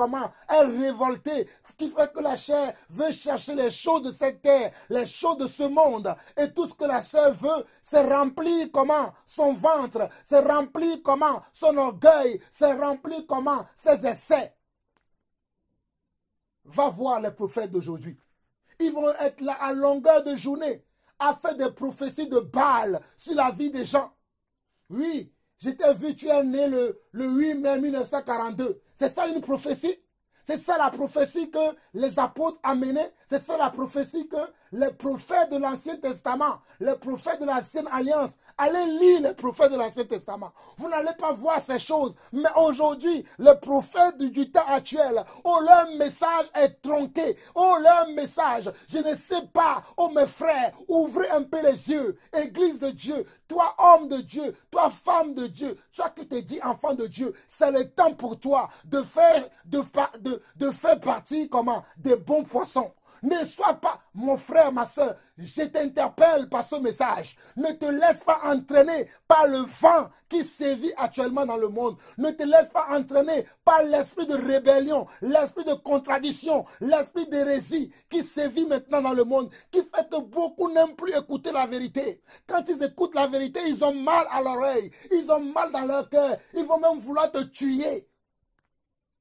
est révoltée, qui fait que la chair veut chercher les choses de cette terre, les choses de ce monde. Et tout ce que la chair veut, c'est remplir son ventre, c'est remplir son orgueil, c'est remplir ses essais. Va voir les prophètes d'aujourd'hui. Ils vont être là à longueur de journée à faire des prophéties de Baal sur la vie des gens. Oui, j'étais vu, tu es né le 8 mai 1942. C'est ça une prophétie? C'est ça la prophétie que les apôtres amenaient. C'est ça la prophétie que les prophètes de l'Ancien Testament, les prophètes de l'Ancienne Alliance, allez lire les prophètes de l'Ancien Testament. Vous n'allez pas voir ces choses. Mais aujourd'hui, les prophètes du temps actuel, oh, leur message est tronqué. Oh, leur message, je ne sais pas. Oh, mes frères, ouvrez un peu les yeux. Église de Dieu, toi, homme de Dieu, toi, femme de Dieu, toi qui te dis enfant de Dieu, c'est le temps pour toi de faire partie comment, des bons poissons. Ne sois pas, mon frère, ma soeur, je t'interpelle par ce message. Ne te laisse pas entraîner par le vent qui sévit actuellement dans le monde. Ne te laisse pas entraîner par l'esprit de rébellion, l'esprit de contradiction, l'esprit d'hérésie qui sévit maintenant dans le monde, qui fait que beaucoup n'aiment plus écouter la vérité. Quand ils écoutent la vérité, ils ont mal à l'oreille, ils ont mal dans leur cœur, ils vont même vouloir te tuer.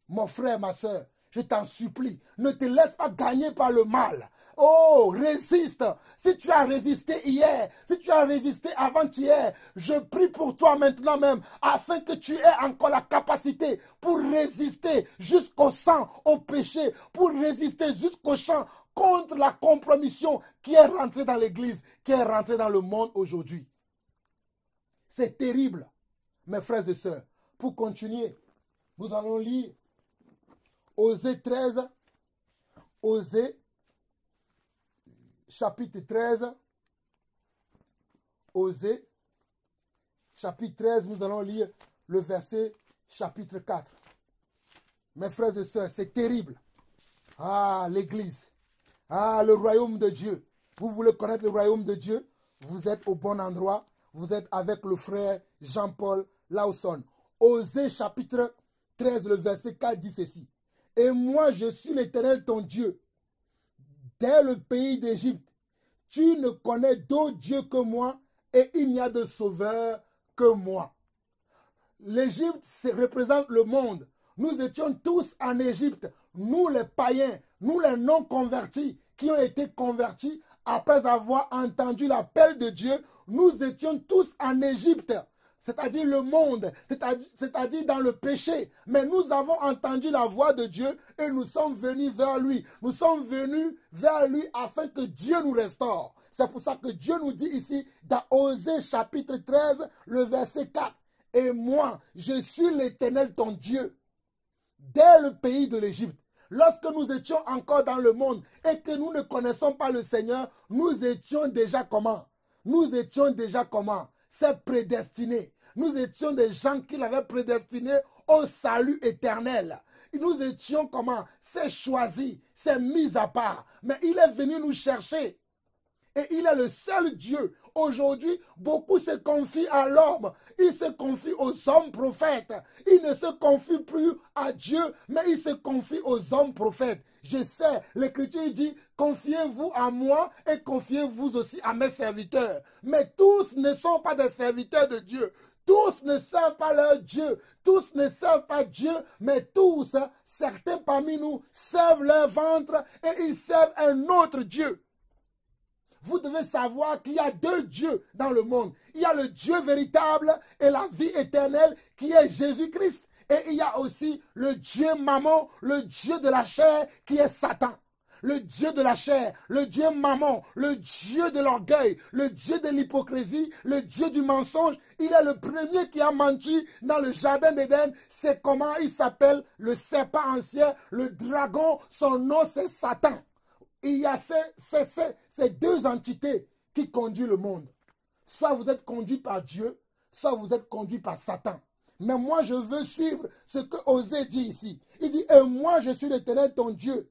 Mon frère, ma soeur, je t'en supplie, ne te laisse pas gagner par le mal. Oh, résiste. Si tu as résisté hier, si tu as résisté avant-hier, je prie pour toi maintenant même, afin que tu aies encore la capacité pour résister jusqu'au sang, au péché, pour résister jusqu'au champ contre la compromission qui est rentrée dans l'église, qui est rentrée dans le monde aujourd'hui. C'est terrible, mes frères et sœurs. Pour continuer, nous allons lire Osée 13, Osée, chapitre 13, Osée, chapitre 13, nous allons lire le verset chapitre 4. Mes frères et sœurs, c'est terrible. Ah, l'église. Ah, le royaume de Dieu. Vous voulez connaître le royaume de Dieu? Vous êtes au bon endroit. Vous êtes avec le frère Jean-Paul Lawson. Osée chapitre 13, le verset 4 dit ceci. Et moi, je suis l'Éternel ton Dieu. Dès le pays d'Égypte, tu ne connais d'autre Dieu que moi, et il n'y a de sauveur que moi. L'Égypte représente le monde. Nous étions tous en Égypte, nous les païens, nous les non-convertis, qui ont été convertis après avoir entendu l'appel de Dieu. Nous étions tous en Égypte. C'est-à-dire le monde, c'est-à-dire dans le péché. Mais nous avons entendu la voix de Dieu et nous sommes venus vers lui. Nous sommes venus vers lui afin que Dieu nous restaure. C'est pour ça que Dieu nous dit ici, dans Osée chapitre 13, le verset 4. Et moi, je suis l'Éternel ton Dieu, dès le pays de l'Égypte. Lorsque nous étions encore dans le monde et que nous ne connaissons pas le Seigneur, nous étions déjà comment? Nous étions déjà comment? C'est prédestiné. Nous étions des gens qui l'avaient prédestiné au salut éternel. Nous étions comment? C'est choisi, c'est mis à part. Mais il est venu nous chercher. Et il est le seul Dieu. Aujourd'hui, beaucoup se confient à l'homme. Ils se confient aux hommes prophètes. Ils ne se confient plus à Dieu, mais ils se confient aux hommes prophètes. Je sais, l'Écriture dit, confiez-vous à moi et confiez-vous aussi à mes serviteurs. Mais tous ne sont pas des serviteurs de Dieu. Tous ne servent pas leur Dieu. Tous ne servent pas Dieu, mais tous, certains parmi nous, servent leur ventre et ils servent un autre Dieu. Vous devez savoir qu'il y a deux dieux dans le monde. Il y a le Dieu véritable et la vie éternelle qui est Jésus-Christ. Et il y a aussi le Dieu Mammon, le Dieu de la chair qui est Satan. Le Dieu de la chair, le Dieu Mammon, le Dieu de l'orgueil, le Dieu de l'hypocrisie, le Dieu du mensonge. Il est le premier qui a menti dans le jardin d'Éden. C'est comment il s'appelle, le serpent ancien, le dragon, son nom c'est Satan. Il y a ces deux entités qui conduisent le monde. Soit vous êtes conduit par Dieu, soit vous êtes conduit par Satan. Mais moi, je veux suivre ce que Osée dit ici. Il dit, et moi, je suis l'Éternel ton Dieu.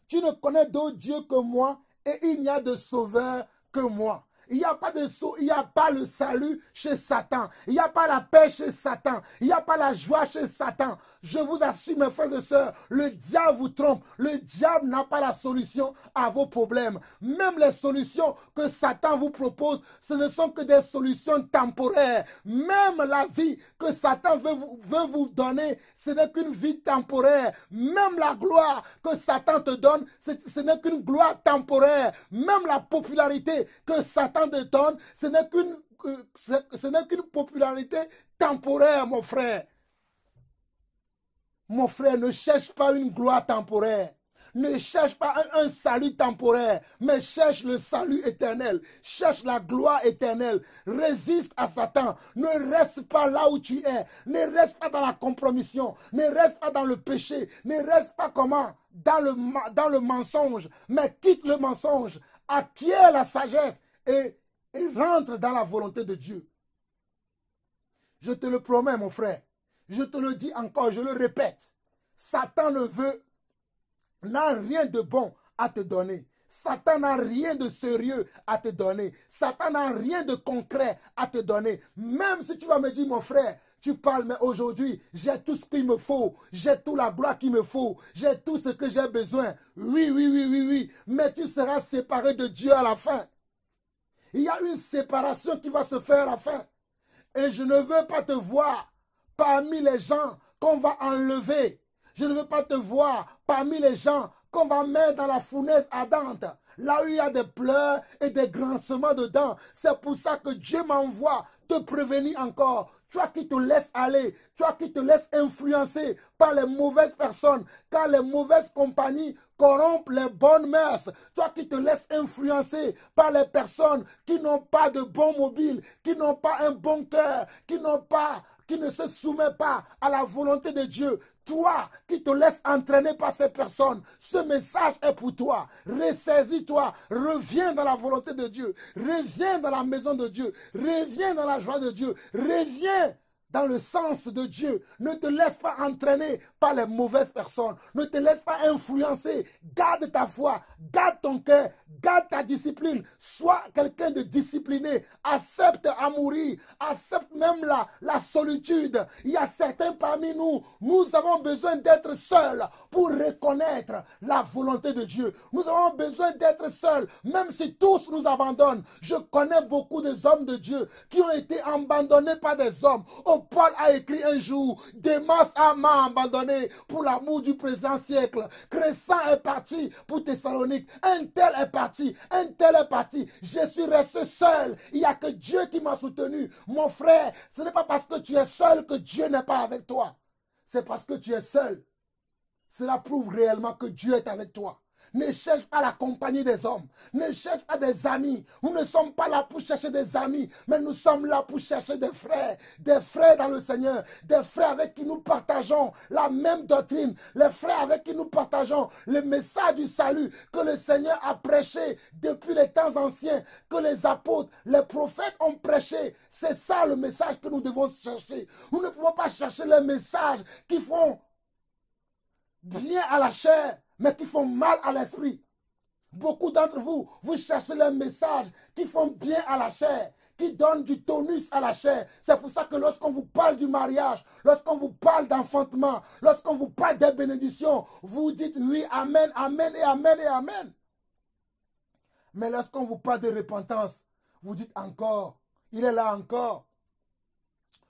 Tu ne connais d'autre Dieu que moi, et il n'y a de sauveur que moi. Il n'y a pas le salut chez Satan. Il n'y a pas la paix chez Satan. Il n'y a pas la joie chez Satan. Je vous assure, mes frères et sœurs, le diable vous trompe. Le diable n'a pas la solution à vos problèmes. Même les solutions que Satan vous propose, ce ne sont que des solutions temporaires. Même la vie que Satan veut vous donner, ce n'est qu'une vie temporaire. Même la gloire que Satan te donne, ce n'est qu'une gloire temporaire. Même la popularité que Satan te donne, ce n'est qu'une popularité temporaire, mon frère. Mon frère, ne cherche pas une gloire temporaire. Ne cherche pas un salut temporaire, mais cherche le salut éternel. Cherche la gloire éternelle. Résiste à Satan. Ne reste pas là où tu es. Ne reste pas dans la compromission. Ne reste pas dans le péché. Ne reste pas comment? Dans le mensonge. Mais quitte le mensonge. Acquiert la sagesse et rentre dans la volonté de Dieu. Je te le promets, mon frère. Je te le dis encore, je le répète. Satan n'a rien de bon à te donner. Satan n'a rien de sérieux à te donner. Satan n'a rien de concret à te donner. Même si tu vas me dire, mon frère, tu parles, mais aujourd'hui, j'ai tout ce qu'il me faut. J'ai toute la gloire qu'il me faut. J'ai tout ce que j'ai besoin. Oui. Mais tu seras séparé de Dieu à la fin. Il y a une séparation qui va se faire à la fin. Et je ne veux pas te voir parmi les gens qu'on va enlever. Je ne veux pas te voir parmi les gens qu'on va mettre dans la fournaise ardente. Là où il y a des pleurs et des grincements dedans. C'est pour ça que Dieu m'envoie te prévenir encore. Toi qui te laisses aller, toi qui te laisses influencer par les mauvaises personnes, car les mauvaises compagnies corrompent les bonnes mœurs. Toi qui te laisses influencer par les personnes qui n'ont pas de bon mobile, qui n'ont pas un bon cœur, qui ne se soumettent pas à la volonté de Dieu. Toi qui te laisses entraîner par ces personnes, ce message est pour toi. Ressaisis-toi, reviens dans la volonté de Dieu, reviens dans la maison de Dieu, reviens dans la joie de Dieu, reviens dans le sens de Dieu. Ne te laisse pas entraîner par les mauvaises personnes. Ne te laisse pas influencer. Garde ta foi, garde ton cœur, garde ta discipline. Sois quelqu'un de discipliné. Accepte à mourir. Accepte même la solitude. Il y a certains parmi nous, nous avons besoin d'être seuls pour reconnaître la volonté de Dieu. Nous avons besoin d'être seuls, même si tous nous abandonnent. Je connais beaucoup des hommes de Dieu qui ont été abandonnés par des hommes. Paul a écrit un jour, Démas m'a abandonné pour l'amour du présent siècle. Crescent est parti pour Thessalonique. Un tel est parti, un tel est parti. Je suis resté seul. Il n'y a que Dieu qui m'a soutenu. Mon frère, ce n'est pas parce que tu es seul que Dieu n'est pas avec toi. C'est parce que tu es seul. Cela prouve réellement que Dieu est avec toi. Ne cherche pas la compagnie des hommes. Ne cherche pas des amis. Nous ne sommes pas là pour chercher des amis, mais nous sommes là pour chercher des frères dans le Seigneur, des frères avec qui nous partageons la même doctrine, les frères avec qui nous partageons le message du salut que le Seigneur a prêché depuis les temps anciens, que les apôtres, les prophètes ont prêché. C'est ça le message que nous devons chercher. Nous ne pouvons pas chercher les messages qui font bien à la chair, mais qui font mal à l'esprit. Beaucoup d'entre vous, vous cherchez les messages qui font bien à la chair, qui donnent du tonus à la chair. C'est pour ça que lorsqu'on vous parle du mariage, lorsqu'on vous parle d'enfantement, lorsqu'on vous parle des bénédictions, vous dites oui, amen, amen et amen et amen. Mais lorsqu'on vous parle de repentance, vous dites encore, il est là encore.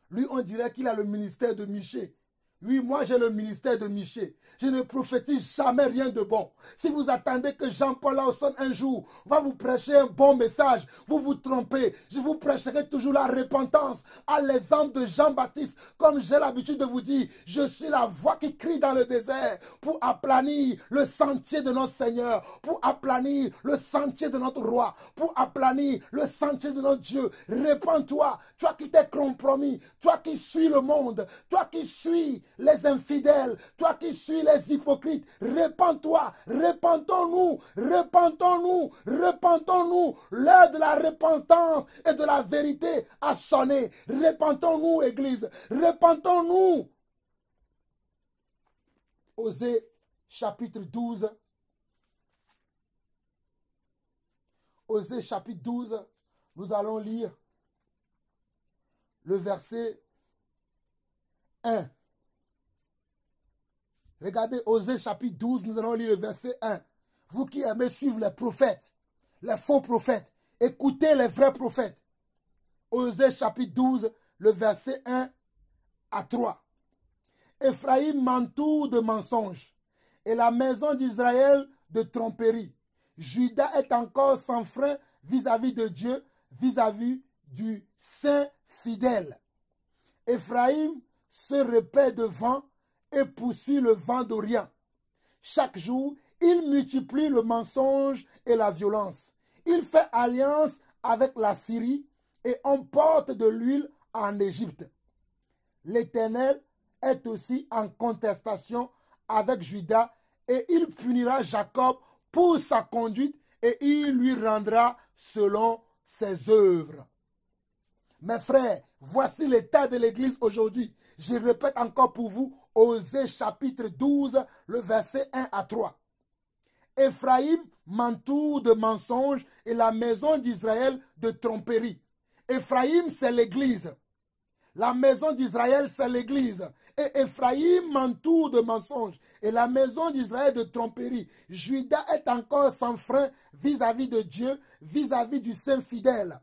Lui, on dirait qu'il a le ministère de Michée. Oui, moi j'ai le ministère de Michée. Je ne prophétise jamais rien de bon. Si vous attendez que Jean-Paul Lawson un jour va vous prêcher un bon message, vous vous trompez. Je vous prêcherai toujours la repentance à l'exemple de Jean-Baptiste. Comme j'ai l'habitude de vous dire, je suis la voix qui crie dans le désert pour aplanir le sentier de notre Seigneur, pour aplanir le sentier de notre roi, pour aplanir le sentier de notre Dieu. Répands-toi, toi qui t'es compromis, toi qui suis le monde, toi qui suis les infidèles, toi qui suis les hypocrites, repens-toi, repentons-nous, repentons-nous, repentons-nous. L'heure de la repentance et de la vérité a sonné. Repentons-nous, Église, repentons-nous. Osée chapitre 12. Osée chapitre 12, nous allons lire le verset 1. Regardez Osée chapitre 12, nous allons lire le verset 1. Vous qui aimez suivre les prophètes, les faux prophètes, écoutez les vrais prophètes. Osée chapitre 12, le verset 1 à 3. Ephraïm m'entoure de mensonges et la maison d'Israël de tromperies. Juda est encore sans frein vis-à-vis de Dieu, vis-à-vis du Saint fidèle. Ephraïm se répète devant et poursuit le vent d'Orient. Chaque jour, il multiplie le mensonge et la violence. Il fait alliance avec la Syrie et emporte de l'huile en Égypte. L'Éternel est aussi en contestation avec Juda et il punira Jacob pour sa conduite et il lui rendra selon ses œuvres. Mes frères, voici l'état de l'Église aujourd'hui. Je répète encore pour vous, Osée chapitre 12, le verset 1 à 3. Éphraïm m'entoure de mensonges et la maison d'Israël de tromperie. Éphraïm, c'est l'Église. La maison d'Israël, c'est l'Église. Et Éphraïm m'entoure de mensonges et la maison d'Israël de tromperie. Juda est encore sans frein vis-à-vis de Dieu, vis-à-vis du Saint fidèle.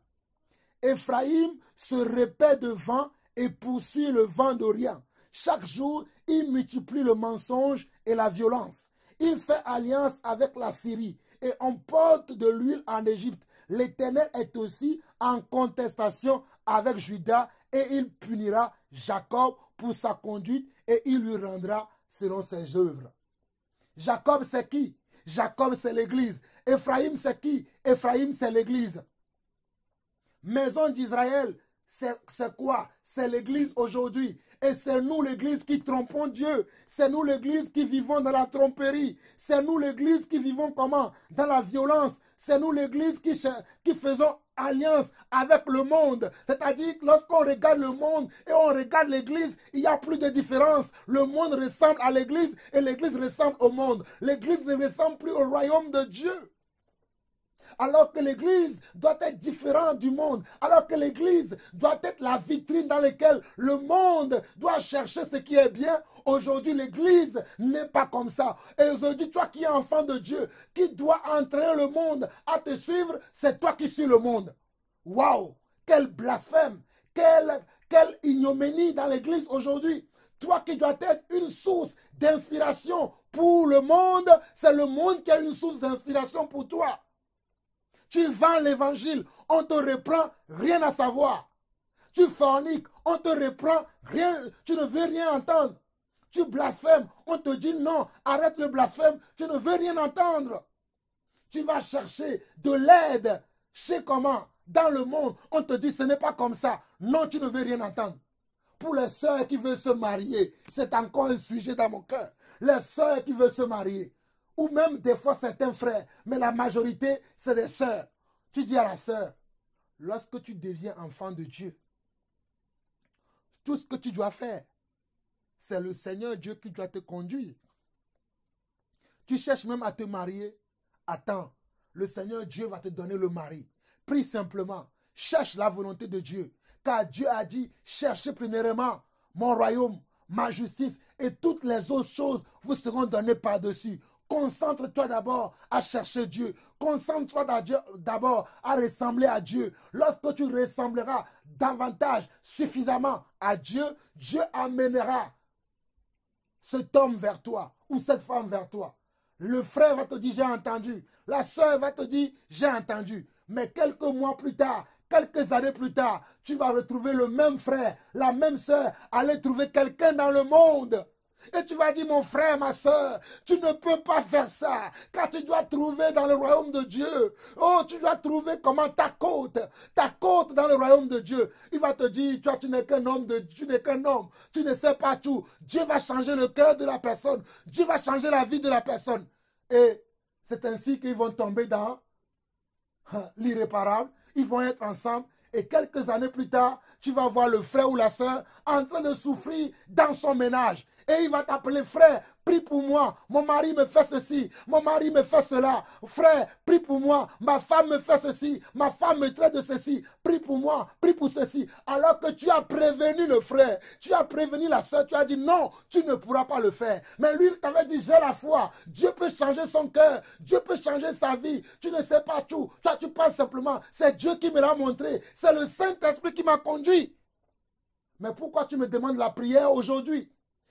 Éphraïm se répète devant et poursuit le vent d'Orient. Chaque jour, il multiplie le mensonge et la violence. Il fait alliance avec la Syrie et emporte de l'huile en Égypte. L'Éternel est aussi en contestation avec Juda et il punira Jacob pour sa conduite et il lui rendra selon ses œuvres. Jacob, c'est qui? Jacob, c'est l'Église. Éphraïm, c'est qui? Éphraïm, c'est l'Église. Maison d'Israël, c'est quoi? C'est l'Église aujourd'hui. Et c'est nous l'Église qui trompons Dieu. C'est nous l'Église qui vivons dans la tromperie. C'est nous l'Église qui vivons comment? Dans la violence. C'est nous l'Église qui faisons alliance avec le monde. C'est-à-dire que lorsqu'on regarde le monde et on regarde l'Église, il n'y a plus de différence. Le monde ressemble à l'Église et l'Église ressemble au monde. L'Église ne ressemble plus au royaume de Dieu. Alors que l'Église doit être différente du monde. Alors que l'Église doit être la vitrine dans laquelle le monde doit chercher ce qui est bien. Aujourd'hui, l'Église n'est pas comme ça. Et aujourd'hui, toi qui es enfant de Dieu, qui dois entraîner le monde à te suivre, c'est toi qui suis le monde. Waouh! Quel blasphème! Quelle ignominie dans l'Église aujourd'hui. Toi qui dois être une source d'inspiration pour le monde, c'est le monde qui a une source d'inspiration pour toi. Tu vends l'évangile, on te reprend, rien à savoir. Tu forniques, on te reprend, rien, tu ne veux rien entendre. Tu blasphèmes, on te dit non, arrête le blasphème, tu ne veux rien entendre. Tu vas chercher de l'aide, chez comment? Dans le monde, on te dit ce n'est pas comme ça. Non, tu ne veux rien entendre. Pour les sœurs qui veulent se marier, c'est encore un sujet dans mon cœur. Les sœurs qui veulent se marier. Ou même des fois certains frères, mais la majorité, c'est des sœurs. Tu dis à la sœur, lorsque tu deviens enfant de Dieu, tout ce que tu dois faire, c'est le Seigneur Dieu qui doit te conduire. Tu cherches même à te marier, attends, le Seigneur Dieu va te donner le mari. Prie simplement, cherche la volonté de Dieu, car Dieu a dit, cherchez premièrement mon royaume, ma justice, et toutes les autres choses vous seront données par-dessus. Concentre-toi d'abord à chercher Dieu. Concentre-toi d'abord à ressembler à Dieu. Lorsque tu ressembleras davantage, suffisamment à Dieu, Dieu amènera cet homme vers toi ou cette femme vers toi. Le frère va te dire j'ai entendu. La sœur va te dire j'ai entendu. Mais quelques mois plus tard, quelques années plus tard, tu vas retrouver le même frère, la même sœur, aller trouver quelqu'un dans le monde. Et tu vas dire, mon frère, ma soeur, tu ne peux pas faire ça, car tu dois trouver dans le royaume de Dieu. Oh, tu dois trouver comment ta côte dans le royaume de Dieu. Il va te dire, toi, tu n'es qu'un homme, tu n'es qu'un homme, tu ne sais pas tout. Dieu va changer le cœur de la personne, Dieu va changer la vie de la personne. Et c'est ainsi qu'ils vont tomber dans l'irréparable, ils vont être ensemble. Et quelques années plus tard, tu vas voir le frère ou la sœur en train de souffrir dans son ménage. Et il va t'appeler frère, prie pour moi. Mon mari me fait ceci, mon mari me fait cela. Frère, prie pour moi. Ma femme me fait ceci, ma femme me traite de ceci. Prie pour moi, prie pour ceci. Alors que tu as prévenu le frère, tu as prévenu la sœur, tu as dit non, tu ne pourras pas le faire. Mais lui, il t'avait dit j'ai la foi. Dieu peut changer son cœur, Dieu peut changer sa vie. Tu ne sais pas tout. Toi, tu penses simplement, c'est Dieu qui me l'a montré. C'est le Saint-Esprit qui m'a conduit. Mais pourquoi tu me demandes la prière aujourd'hui?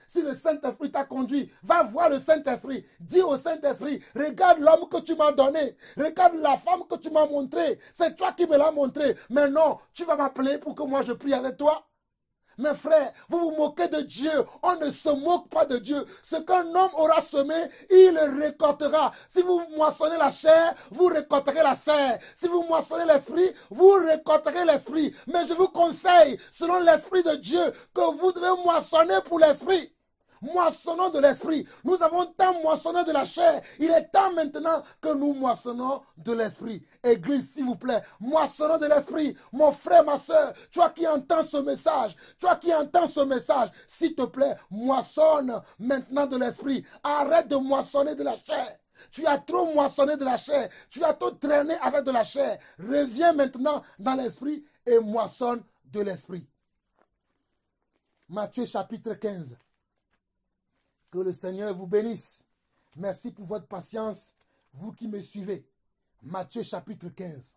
Si le Saint-Esprit t'a conduit, va voir le Saint-Esprit. Dis au Saint-Esprit, regarde l'homme que tu m'as donné. Regarde la femme que tu m'as montrée. C'est toi qui me l'as montré. Mais non, tu vas m'appeler pour que moi je prie avec toi. Mes frères, vous vous moquez de Dieu. On ne se moque pas de Dieu. Ce qu'un homme aura semé, il le récoltera. Si vous moissonnez la chair, vous récolterez la chair. Si vous moissonnez l'esprit, vous récolterez l'esprit. Mais je vous conseille, selon l'esprit de Dieu, que vous devez moissonner pour l'esprit. Moissonnons de l'esprit. Nous avons tant moissonné de la chair. Il est temps maintenant que nous moissonnons de l'esprit. Église, s'il vous plaît, moissonnons de l'esprit. Mon frère, ma soeur, toi qui entends ce message, s'il te plaît, moissonne maintenant de l'esprit. Arrête de moissonner de la chair. Tu as trop moissonné de la chair. Tu as trop traîné avec de la chair. Reviens maintenant dans l'esprit et moissonne de l'esprit. Matthieu chapitre 15. Que le Seigneur vous bénisse. Merci pour votre patience, vous qui me suivez. Matthieu chapitre 15.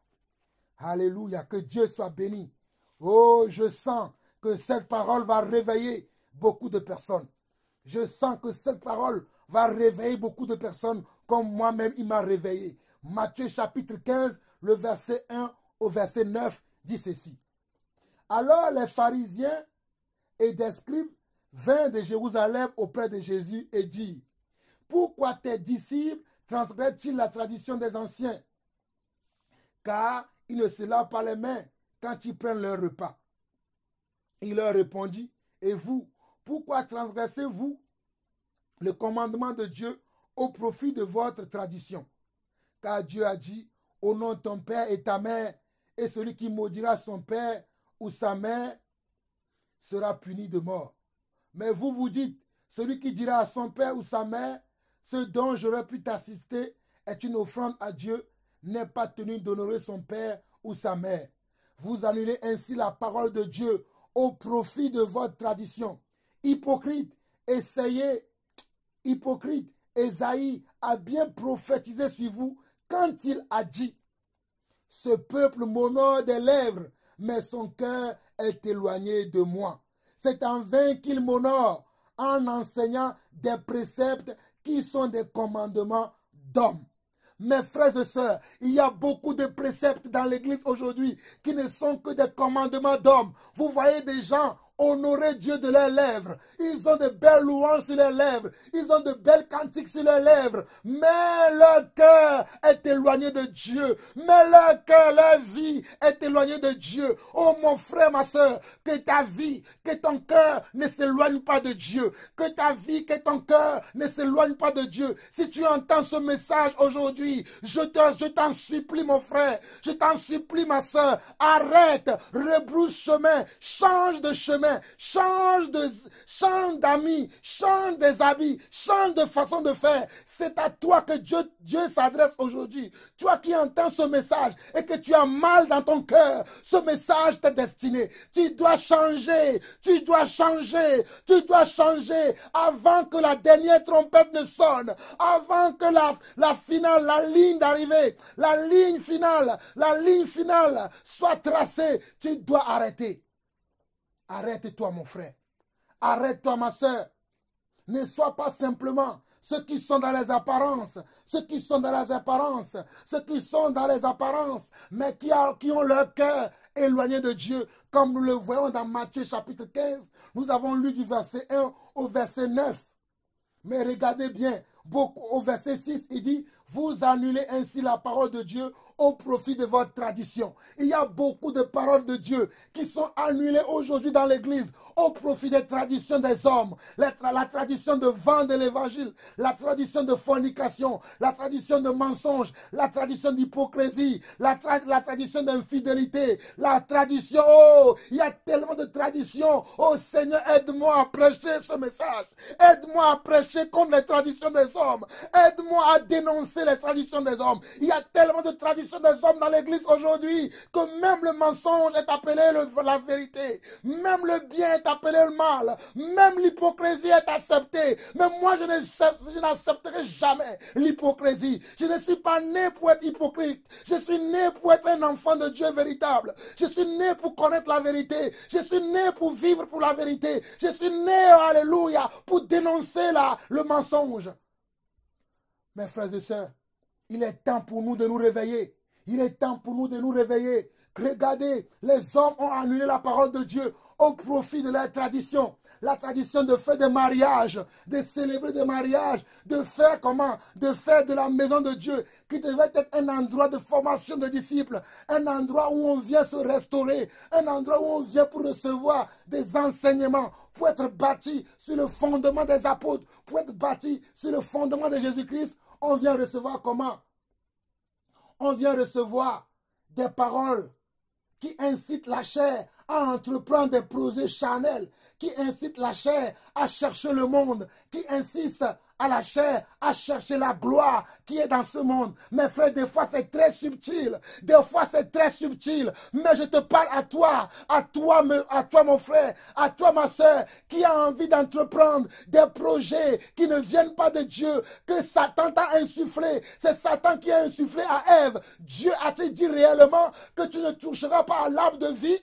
Alléluia, que Dieu soit béni. Oh, je sens que cette parole va réveiller beaucoup de personnes. Je sens que cette parole va réveiller beaucoup de personnes comme moi-même il m'a réveillé. Matthieu chapitre 15, le verset 1 au verset 9 dit ceci. Alors les pharisiens et des scribes vint de Jérusalem auprès de Jésus et dit, pourquoi tes disciples transgressent-ils la tradition des anciens? Car ils ne se lavent pas les mains quand ils prennent leur repas. Il leur répondit, et vous, pourquoi transgressez-vous le commandement de Dieu au profit de votre tradition? Car Dieu a dit, au nom de ton père et ta mère, et celui qui maudira son père ou sa mère sera puni de mort. Mais vous vous dites, celui qui dira à son père ou sa mère, ce dont j'aurais pu t'assister est une offrande à Dieu, n'est pas tenu d'honorer son père ou sa mère. Vous annulez ainsi la parole de Dieu au profit de votre tradition. Hypocrite, Ésaïe a bien prophétisé sur vous quand il a dit, ce peuple m'honore des lèvres, mais son cœur est éloigné de moi. C'est en vain qu'il m'honore en enseignant des préceptes qui sont des commandements d'hommes. Mes frères et sœurs, il y a beaucoup de préceptes dans l'église aujourd'hui qui ne sont que des commandements d'hommes. Vous voyez des gens honorer Dieu de leurs lèvres. Ils ont de belles louanges sur leurs lèvres. Ils ont de belles cantiques sur leurs lèvres. Mais leur cœur est éloigné de Dieu. Mais leur cœur, leur vie est éloignée de Dieu. Oh mon frère, ma soeur, que ta vie, que ton cœur ne s'éloigne pas de Dieu. Que ta vie, que ton cœur ne s'éloigne pas de Dieu. Si tu entends ce message aujourd'hui, je t'en supplie, mon frère. Je t'en supplie, ma soeur. Arrête, rebrousse chemin, change de chemin. Change d'amis, change des habits, change de façon de faire. C'est à toi que Dieu s'adresse aujourd'hui. Toi qui entends ce message et que tu as mal dans ton cœur, ce message t'est destiné. Tu dois changer, tu dois changer, tu dois changer avant que la dernière trompette ne sonne, avant que la finale, la ligne d'arrivée, la ligne finale soit tracée. Tu dois arrêter. Arrête-toi, mon frère. Arrête-toi, ma soeur. Ne sois pas simplement ceux qui sont dans les apparences, mais qui ont leur cœur éloigné de Dieu, comme nous le voyons dans Matthieu chapitre 15. Nous avons lu du verset 1 au verset 9. Mais regardez bien, au verset 6, il dit, vous annulez ainsi la parole de Dieu au profit de votre tradition. Il y a beaucoup de paroles de Dieu qui sont annulées aujourd'hui dans l'église au profit des traditions des hommes. La tradition de vendre l'évangile, la tradition de fornication, la tradition de mensonge, la tradition d'hypocrisie, la tradition d'infidélité, la tradition, oh, il y a tellement de traditions. Oh Seigneur, aide-moi à prêcher ce message. Aide-moi à prêcher contre les traditions des hommes. Aide-moi à dénoncer les traditions des hommes. Il y a tellement de traditions des hommes dans l'église aujourd'hui que même le mensonge est appelé la vérité, même le bien est appelé le mal, même l'hypocrisie est acceptée. Mais moi je n'accepterai jamais l'hypocrisie. Je ne suis pas né pour être hypocrite. Je suis né pour être un enfant de Dieu véritable. Je suis né pour connaître la vérité. Je suis né pour vivre pour la vérité. Je suis né, alléluia, pour dénoncer le mensonge. Mes frères et sœurs, il est temps pour nous de nous réveiller. Il est temps pour nous de nous réveiller. Regardez, les hommes ont annulé la parole de Dieu au profit de leur tradition. La tradition de faire des mariages, de célébrer des mariages, de faire comment? De faire de la maison de Dieu, qui devait être un endroit de formation de disciples, un endroit où on vient se restaurer, un endroit où on vient pour recevoir des enseignements, pour être bâti sur le fondement des apôtres, pour être bâti sur le fondement de Jésus-Christ. On vient recevoir comment? On vient recevoir des paroles qui incitent la chair à entreprendre des projets charnels, qui incitent la chair à chercher le monde, qui insiste à la chair à chercher la gloire qui est dans ce monde. Mes frères, des fois c'est très subtil, des fois c'est très subtil, mais je te parle à toi mon frère, à toi ma soeur, qui a envie d'entreprendre des projets qui ne viennent pas de Dieu, que Satan t'a insufflé. C'est Satan qui a insufflé à Ève. Dieu a-t-il dit réellement que tu ne toucheras pas à l'arbre de vie?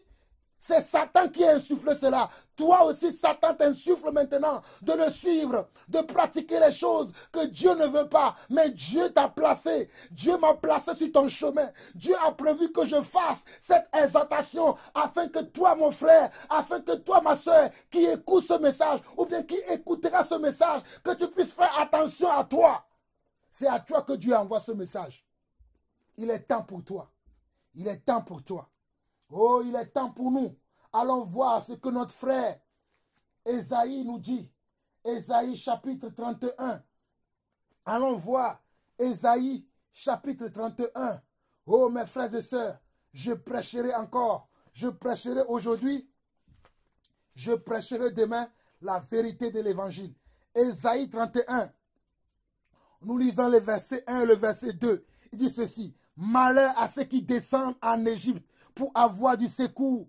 C'est Satan qui a insufflé cela. Toi aussi, Satan t'insuffle maintenant de le suivre, de pratiquer les choses que Dieu ne veut pas. Mais Dieu t'a placé. Dieu m'a placé sur ton chemin. Dieu a prévu que je fasse cette exhortation afin que toi, mon frère, afin que toi, ma soeur, qui écoute ce message ou bien qui écoutera ce message, que tu puisses faire attention à toi. C'est à toi que Dieu envoie ce message. Il est temps pour toi. Il est temps pour toi. Oh, il est temps pour nous. Allons voir ce que notre frère Ésaïe nous dit. Ésaïe chapitre 31. Allons voir Ésaïe chapitre 31. Oh, mes frères et sœurs, je prêcherai encore. Je prêcherai aujourd'hui. Je prêcherai demain la vérité de l'évangile. Ésaïe 31. Nous lisons le verset 1 et le verset 2. Il dit ceci. Malheur à ceux qui descendent en Égypte pour avoir du secours,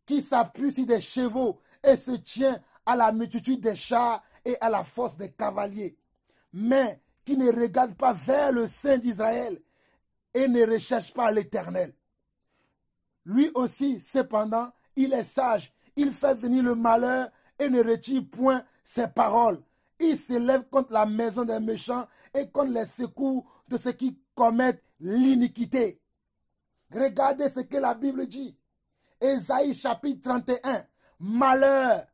qui s'appuie sur des chevaux et se tient à la multitude des chars et à la force des cavaliers, mais qui ne regarde pas vers le Saint d'Israël et ne recherche pas l'Éternel. Lui aussi, cependant, il est sage, il fait venir le malheur et ne retire point ses paroles. Il s'élève contre la maison des méchants et contre les secours de ceux qui commettent l'iniquité. Regardez ce que la Bible dit. Ésaïe chapitre 31. Malheur.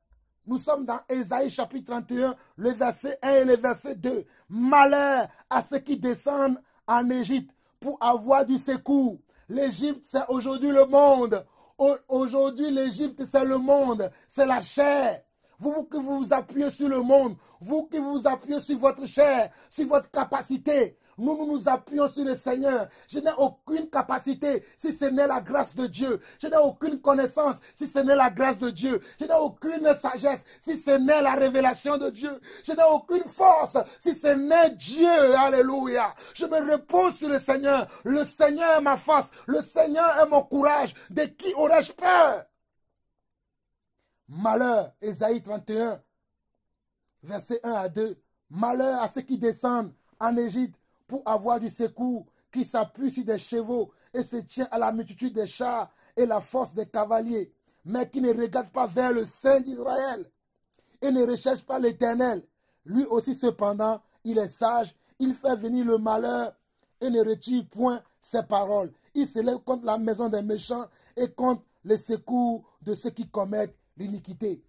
Nous sommes dans Ésaïe chapitre 31, le verset 1 et le verset 2. Malheur à ceux qui descendent en Égypte pour avoir du secours. L'Égypte, c'est aujourd'hui le monde. Aujourd'hui, l'Égypte, c'est le monde. C'est la chair. Vous qui vous appuyez sur le monde, vous qui vous appuyez sur votre chair, sur votre capacité. Nous nous appuyons sur le Seigneur. Je n'ai aucune capacité si ce n'est la grâce de Dieu. Je n'ai aucune connaissance si ce n'est la grâce de Dieu. Je n'ai aucune sagesse si ce n'est la révélation de Dieu. Je n'ai aucune force si ce n'est Dieu. Alléluia. Je me repose sur le Seigneur. Le Seigneur est ma force. Le Seigneur est mon courage. De qui aurais-je peur? Malheur, Ésaïe 31, verset 1 à 2. Malheur à ceux qui descendent en Égypte pour avoir du secours, qui s'appuie sur des chevaux et se tient à la multitude des chars et la force des cavaliers, mais qui ne regarde pas vers le Saint d'Israël et ne recherche pas l'Éternel. Lui aussi cependant, il est sage, il fait venir le malheur et ne retire point ses paroles. Il s'élève contre la maison des méchants et contre les secours de ceux qui commettent l'iniquité.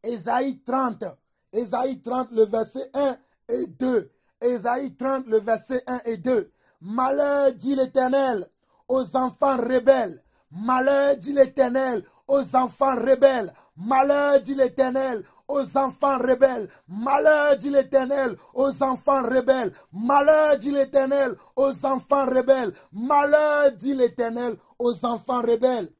Ésaïe 30, le verset 1 et 2. Ésaïe 30, le verset 1 et 2. Malheur, dit l'Éternel, aux enfants rebelles. Malheur, dit l'Éternel, aux enfants rebelles. Malheur, dit l'Éternel, aux enfants rebelles. Malheur, dit l'Éternel, aux enfants rebelles. Malheur, dit l'Éternel, aux enfants rebelles. Malheur, dit l'Éternel, aux enfants rebelles,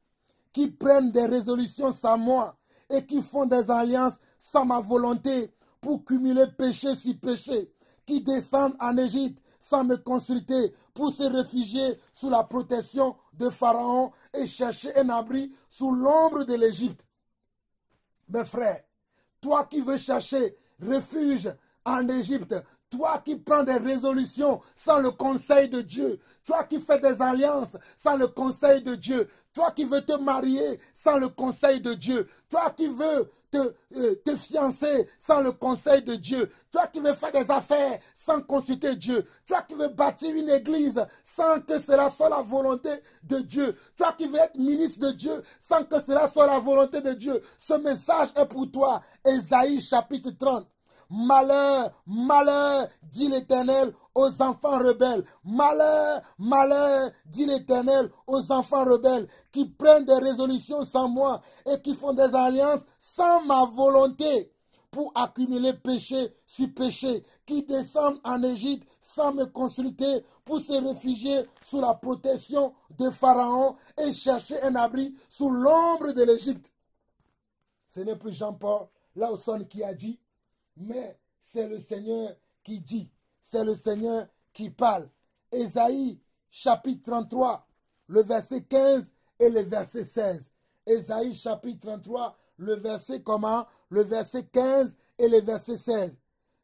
qui prennent des résolutions sans moi et qui font des alliances sans ma volonté pour cumuler péché sur péché, qui descendent en Égypte sans me consulter pour se réfugier sous la protection de Pharaon et chercher un abri sous l'ombre de l'Égypte. Mes frères, toi qui veux chercher refuge en Égypte, toi qui prends des résolutions sans le conseil de Dieu, toi qui fais des alliances sans le conseil de Dieu, toi qui veux te marier sans le conseil de Dieu, toi qui veux te fiancer sans le conseil de Dieu. Toi qui veux faire des affaires sans consulter Dieu. Toi qui veux bâtir une église sans que cela soit la volonté de Dieu. Toi qui veux être ministre de Dieu sans que cela soit la volonté de Dieu. Ce message est pour toi. Ésaïe chapitre 30. Malheur, malheur, dit l'Éternel aux enfants rebelles. Malheur, malheur, dit l'Éternel aux enfants rebelles qui prennent des résolutions sans moi et qui font des alliances sans ma volonté pour accumuler péché sur péché, qui descendent en Égypte sans me consulter pour se réfugier sous la protection de Pharaon et chercher un abri sous l'ombre de l'Égypte. Ce n'est plus Jean-Paul Lawson qui a dit, mais c'est le Seigneur qui dit, c'est le Seigneur qui parle. Ésaïe chapitre 33, le verset 15 et le verset 16. Ésaïe chapitre 33, le verset comment? Le verset 15 et le verset 16.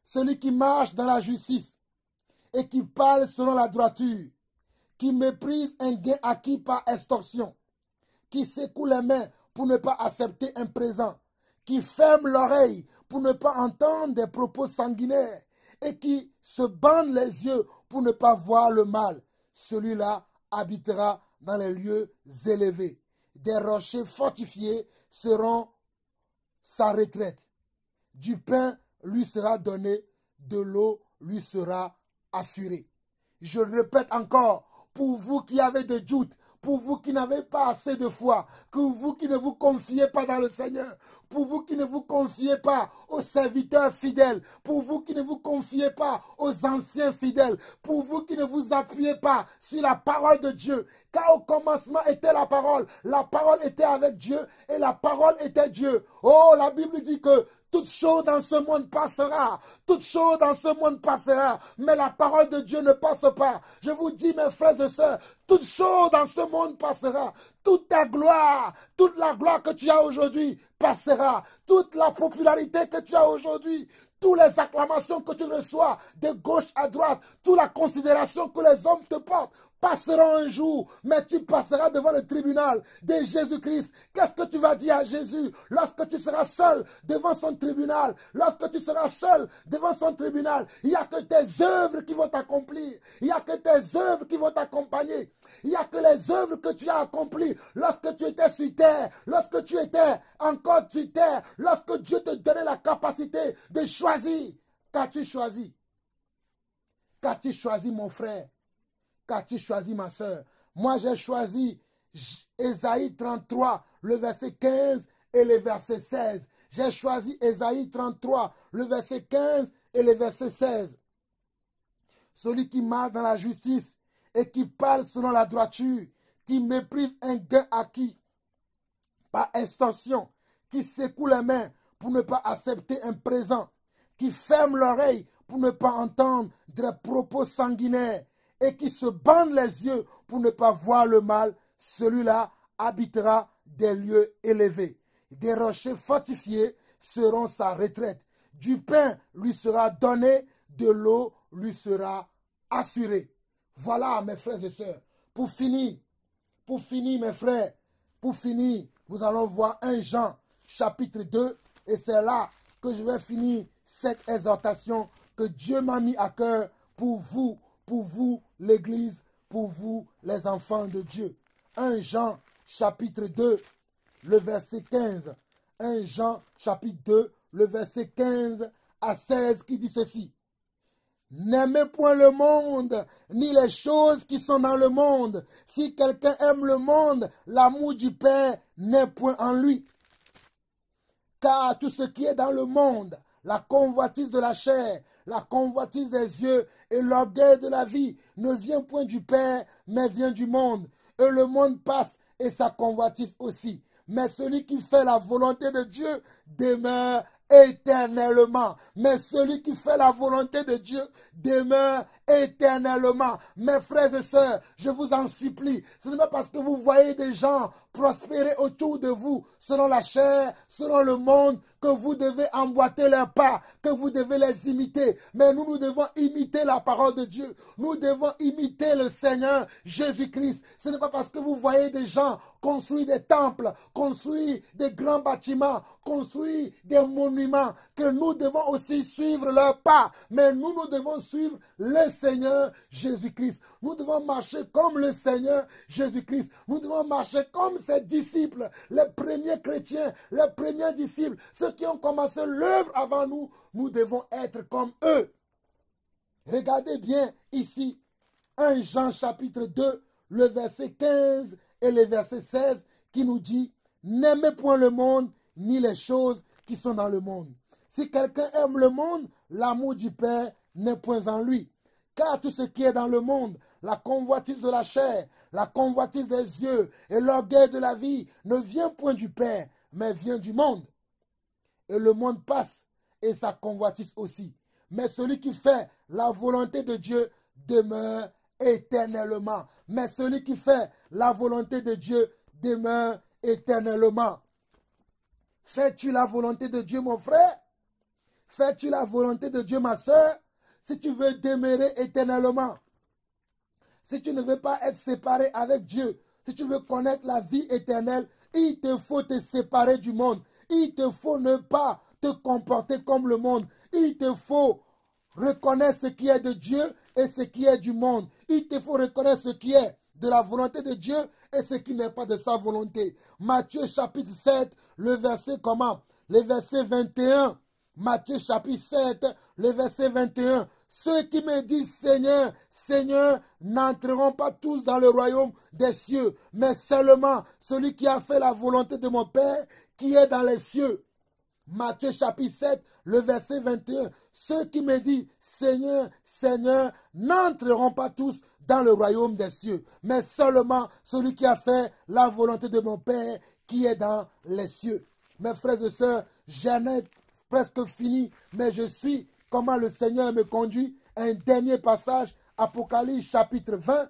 Celui qui marche dans la justice et qui parle selon la droiture, qui méprise un gain acquis par extorsion, qui secoue les mains pour ne pas accepter un présent, qui ferme l'oreille pour ne pas entendre des propos sanguinaires et qui se bande les yeux pour ne pas voir le mal, celui-là habitera dans les lieux élevés. Des rochers fortifiés seront sa retraite. Du pain lui sera donné, de l'eau lui sera assurée. Je répète encore, pour vous qui avez des doutes, pour vous qui n'avez pas assez de foi, pour vous qui ne vous confiez pas dans le Seigneur, pour vous qui ne vous confiez pas aux serviteurs fidèles, pour vous qui ne vous confiez pas aux anciens fidèles, pour vous qui ne vous appuyez pas sur la parole de Dieu, car au commencement était la parole était avec Dieu et la parole était Dieu. Oh, la Bible dit que toute chose dans ce monde passera. Toute chose dans ce monde passera. Mais la parole de Dieu ne passe pas. Je vous dis, mes frères et sœurs, toute chose dans ce monde passera. Toute ta gloire, toute la gloire que tu as aujourd'hui passera. Toute la popularité que tu as aujourd'hui, toutes les acclamations que tu reçois de gauche à droite, toute la considération que les hommes te portent, passeront un jour, mais tu passeras devant le tribunal de Jésus-Christ. Qu'est-ce que tu vas dire à Jésus lorsque tu seras seul devant son tribunal? Lorsque tu seras seul devant son tribunal, il n'y a que tes œuvres qui vont t'accomplir. Il n'y a que tes œuvres qui vont t'accompagner. Il n'y a que les œuvres que tu as accomplies lorsque tu étais sur terre, lorsque tu étais encore sur terre, lorsque Dieu te donnait la capacité de choisir. Qu'as-tu choisi? Qu'as-tu choisi, mon frère? Qu'as-tu choisi, ma soeur? Moi, j'ai choisi Ésaïe 33, le verset 15 et le verset 16. J'ai choisi Ésaïe 33, le verset 15 et le verset 16. Celui qui marche dans la justice et qui parle selon la droiture, qui méprise un gain acquis par extorsion, qui secoue les mains pour ne pas accepter un présent, qui ferme l'oreille pour ne pas entendre des propos sanguinaires, et qui se bande les yeux pour ne pas voir le mal, celui-là habitera des lieux élevés. Des rochers fortifiés seront sa retraite. Du pain lui sera donné, de l'eau lui sera assurée. Voilà, mes frères et sœurs. Pour finir, mes frères, pour finir, nous allons voir 1 Jean, chapitre 2, et c'est là que je vais finir cette exhortation que Dieu m'a mis à cœur pour vous, l'Église, pour vous, les enfants de Dieu. 1 Jean, chapitre 2, le verset 15. 1 Jean, chapitre 2, le verset 15 à 16, qui dit ceci. N'aimez point le monde, ni les choses qui sont dans le monde. Si quelqu'un aime le monde, l'amour du Père n'est point en lui. Car tout ce qui est dans le monde, la convoitise de la chair, la convoitise des yeux et l'orgueil de la vie ne vient point du Père, mais vient du monde. Et le monde passe et sa convoitise aussi. Mais celui qui fait la volonté de Dieu demeure éternellement. Mais celui qui fait la volonté de Dieu demeure éternellement. Mes frères et sœurs, je vous en supplie, ce n'est pas parce que vous voyez des gens prospérer autour de vous, selon la chair, selon le monde, que vous devez emboîter leurs pas, que vous devez les imiter. Mais nous devons imiter la parole de Dieu. Nous devons imiter le Seigneur Jésus-Christ. Ce n'est pas parce que vous voyez des gens construire des temples, construire des grands bâtiments, construire des monuments, que nous devons aussi suivre leurs pas. Mais nous devons suivre le Seigneur Jésus-Christ. Nous devons marcher comme le Seigneur Jésus-Christ. Nous devons marcher comme ses disciples, les premiers chrétiens, les premiers disciples, ceux qui ont commencé l'œuvre avant nous. Nous devons être comme eux. Regardez bien ici, 1 Jean chapitre 2, le verset 15 et le verset 16 qui nous dit « N'aimez point le monde, ni les choses qui sont dans le monde. Si quelqu'un aime le monde, l'amour du Père n'est point en lui. Car tout ce qui est dans le monde, la convoitise de la chair, la convoitise des yeux et l'orgueil de la vie ne vient point du Père, mais vient du monde. Et le monde passe et sa convoitise aussi. Mais celui qui fait la volonté de Dieu demeure éternellement. Mais celui qui fait la volonté de Dieu demeure éternellement. Fais-tu la volonté de Dieu, mon frère? Fais-tu la volonté de Dieu, ma soeur? Si tu veux demeurer éternellement, si tu ne veux pas être séparé avec Dieu, si tu veux connaître la vie éternelle, il te faut te séparer du monde. Il te faut ne pas te comporter comme le monde. Il te faut reconnaître ce qui est de Dieu et ce qui est du monde. Il te faut reconnaître ce qui est de la volonté de Dieu et ce qui n'est pas de sa volonté. Matthieu chapitre 7, le verset comment? Le verset 21. Matthieu chapitre 7, le verset 21. Ceux qui me disent Seigneur, Seigneur, n'entreront pas tous dans le royaume des cieux, mais seulement celui qui a fait la volonté de mon Père qui est dans les cieux. Matthieu chapitre 7, le verset 21. Ceux qui me disent Seigneur, Seigneur, n'entreront pas tous dans le royaume des cieux, mais seulement celui qui a fait la volonté de mon Père qui est dans les cieux. Mes frères et sœurs, j'en ai presque fini, mais je suis comment le Seigneur me conduit. Un dernier passage, Apocalypse chapitre 20.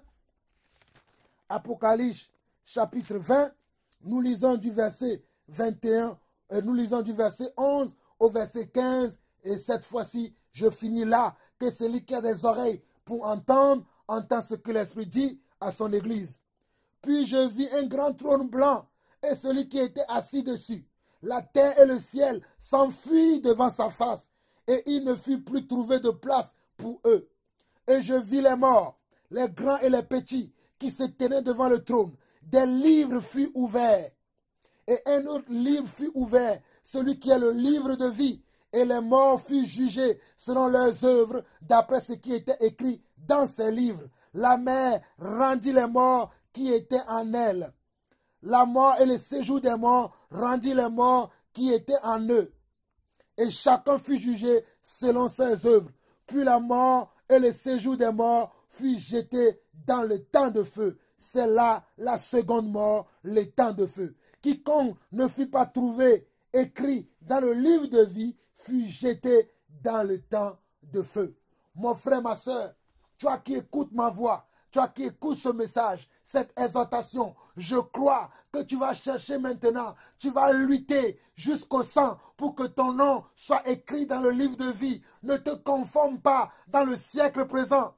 Apocalypse chapitre 20, nous lisons du verset 21, nous lisons du verset 11 au verset 15, et cette fois-ci, je finis là, que celui qui a des oreilles pour entendre, entend ce que l'Esprit dit à son Église. Puis je vis un grand trône blanc, et celui qui était assis dessus. La terre et le ciel s'enfuient devant sa face, et il ne fut plus trouvé de place pour eux. Et je vis les morts, les grands et les petits, qui se tenaient devant le trône. Des livres furent ouverts, et un autre livre fut ouvert, celui qui est le livre de vie. Et les morts furent jugés selon leurs œuvres, d'après ce qui était écrit dans ces livres. La mer rendit les morts qui étaient en elle. La mort et le séjour des morts rendit les morts qui étaient en eux. Et chacun fut jugé selon ses œuvres. Puis la mort et le séjour des morts fut jeté dans le temps de feu. C'est là la seconde mort, le temps de feu. Quiconque ne fut pas trouvé écrit dans le livre de vie fut jeté dans le temps de feu. Mon frère, ma soeur, toi qui écoutes ma voix, toi qui écoutes ce message, cette exhortation, je crois que tu vas chercher maintenant, tu vas lutter jusqu'au sang pour que ton nom soit écrit dans le livre de vie. Ne te conforme pas dans le siècle présent.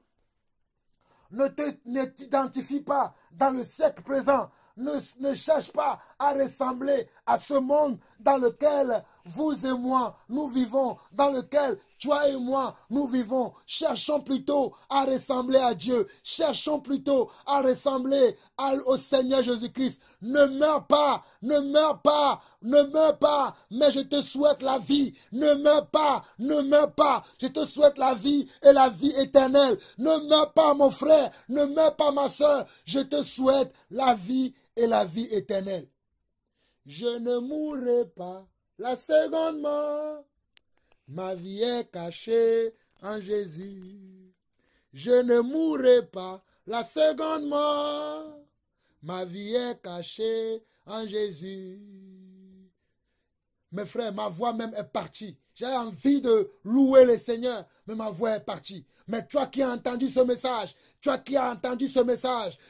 Ne t'identifie pas dans le siècle présent. Ne cherche pas à ressembler à ce monde dans lequel vous et moi, nous vivons, dans lequel toi et moi, nous vivons. Cherchons plutôt à ressembler à Dieu. Cherchons plutôt à ressembler au Seigneur Jésus-Christ. Ne meurs pas, ne meurs pas, ne meurs pas, mais je te souhaite la vie. Ne meurs pas, ne meurs pas. Je te souhaite la vie et la vie éternelle. Ne meurs pas, mon frère, ne meurs pas, ma soeur. Je te souhaite la vie et la vie éternelle. Je ne mourrai pas la seconde mort. Ma vie est cachée en Jésus. Je ne mourrai pas la seconde mort. Ma vie est cachée en Jésus. Mes frères, ma voix même est partie. j'ai envie de louer le Seigneur, mais ma voix est partie. Mais toi qui as entendu ce message,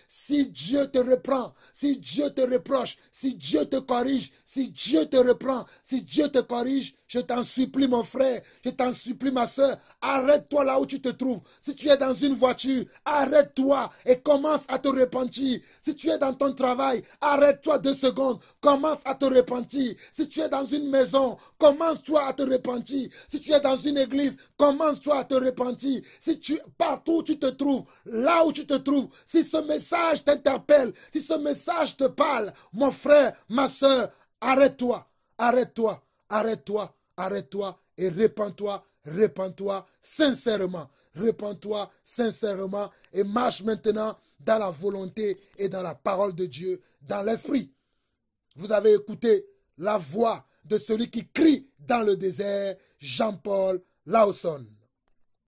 si Dieu te reprend, si Dieu te reproche, si Dieu te corrige, si Dieu te reprend, si Dieu te corrige, je t'en supplie mon frère, je t'en supplie ma soeur, arrête-toi là où tu te trouves. Si tu es dans une voiture, arrête-toi et commence à te repentir. Si tu es dans ton travail, arrête-toi 2 secondes, commence à te repentir. Si tu es dans une maison, commence-toi à te repentir. Si tu es dans une église, commence-toi à te repentir. Si tu, partout où tu te trouves, là où tu te trouves, si ce message t'interpelle, si ce message te parle, mon frère, ma soeur, arrête-toi, arrête-toi, arrête-toi, arrête-toi et répands-toi sincèrement. Répands-toi sincèrement et marche maintenant dans la volonté et dans la parole de Dieu, dans l'esprit. Vous avez écouté la voix de celui qui crie dans le désert, Jean-Paul Lawson.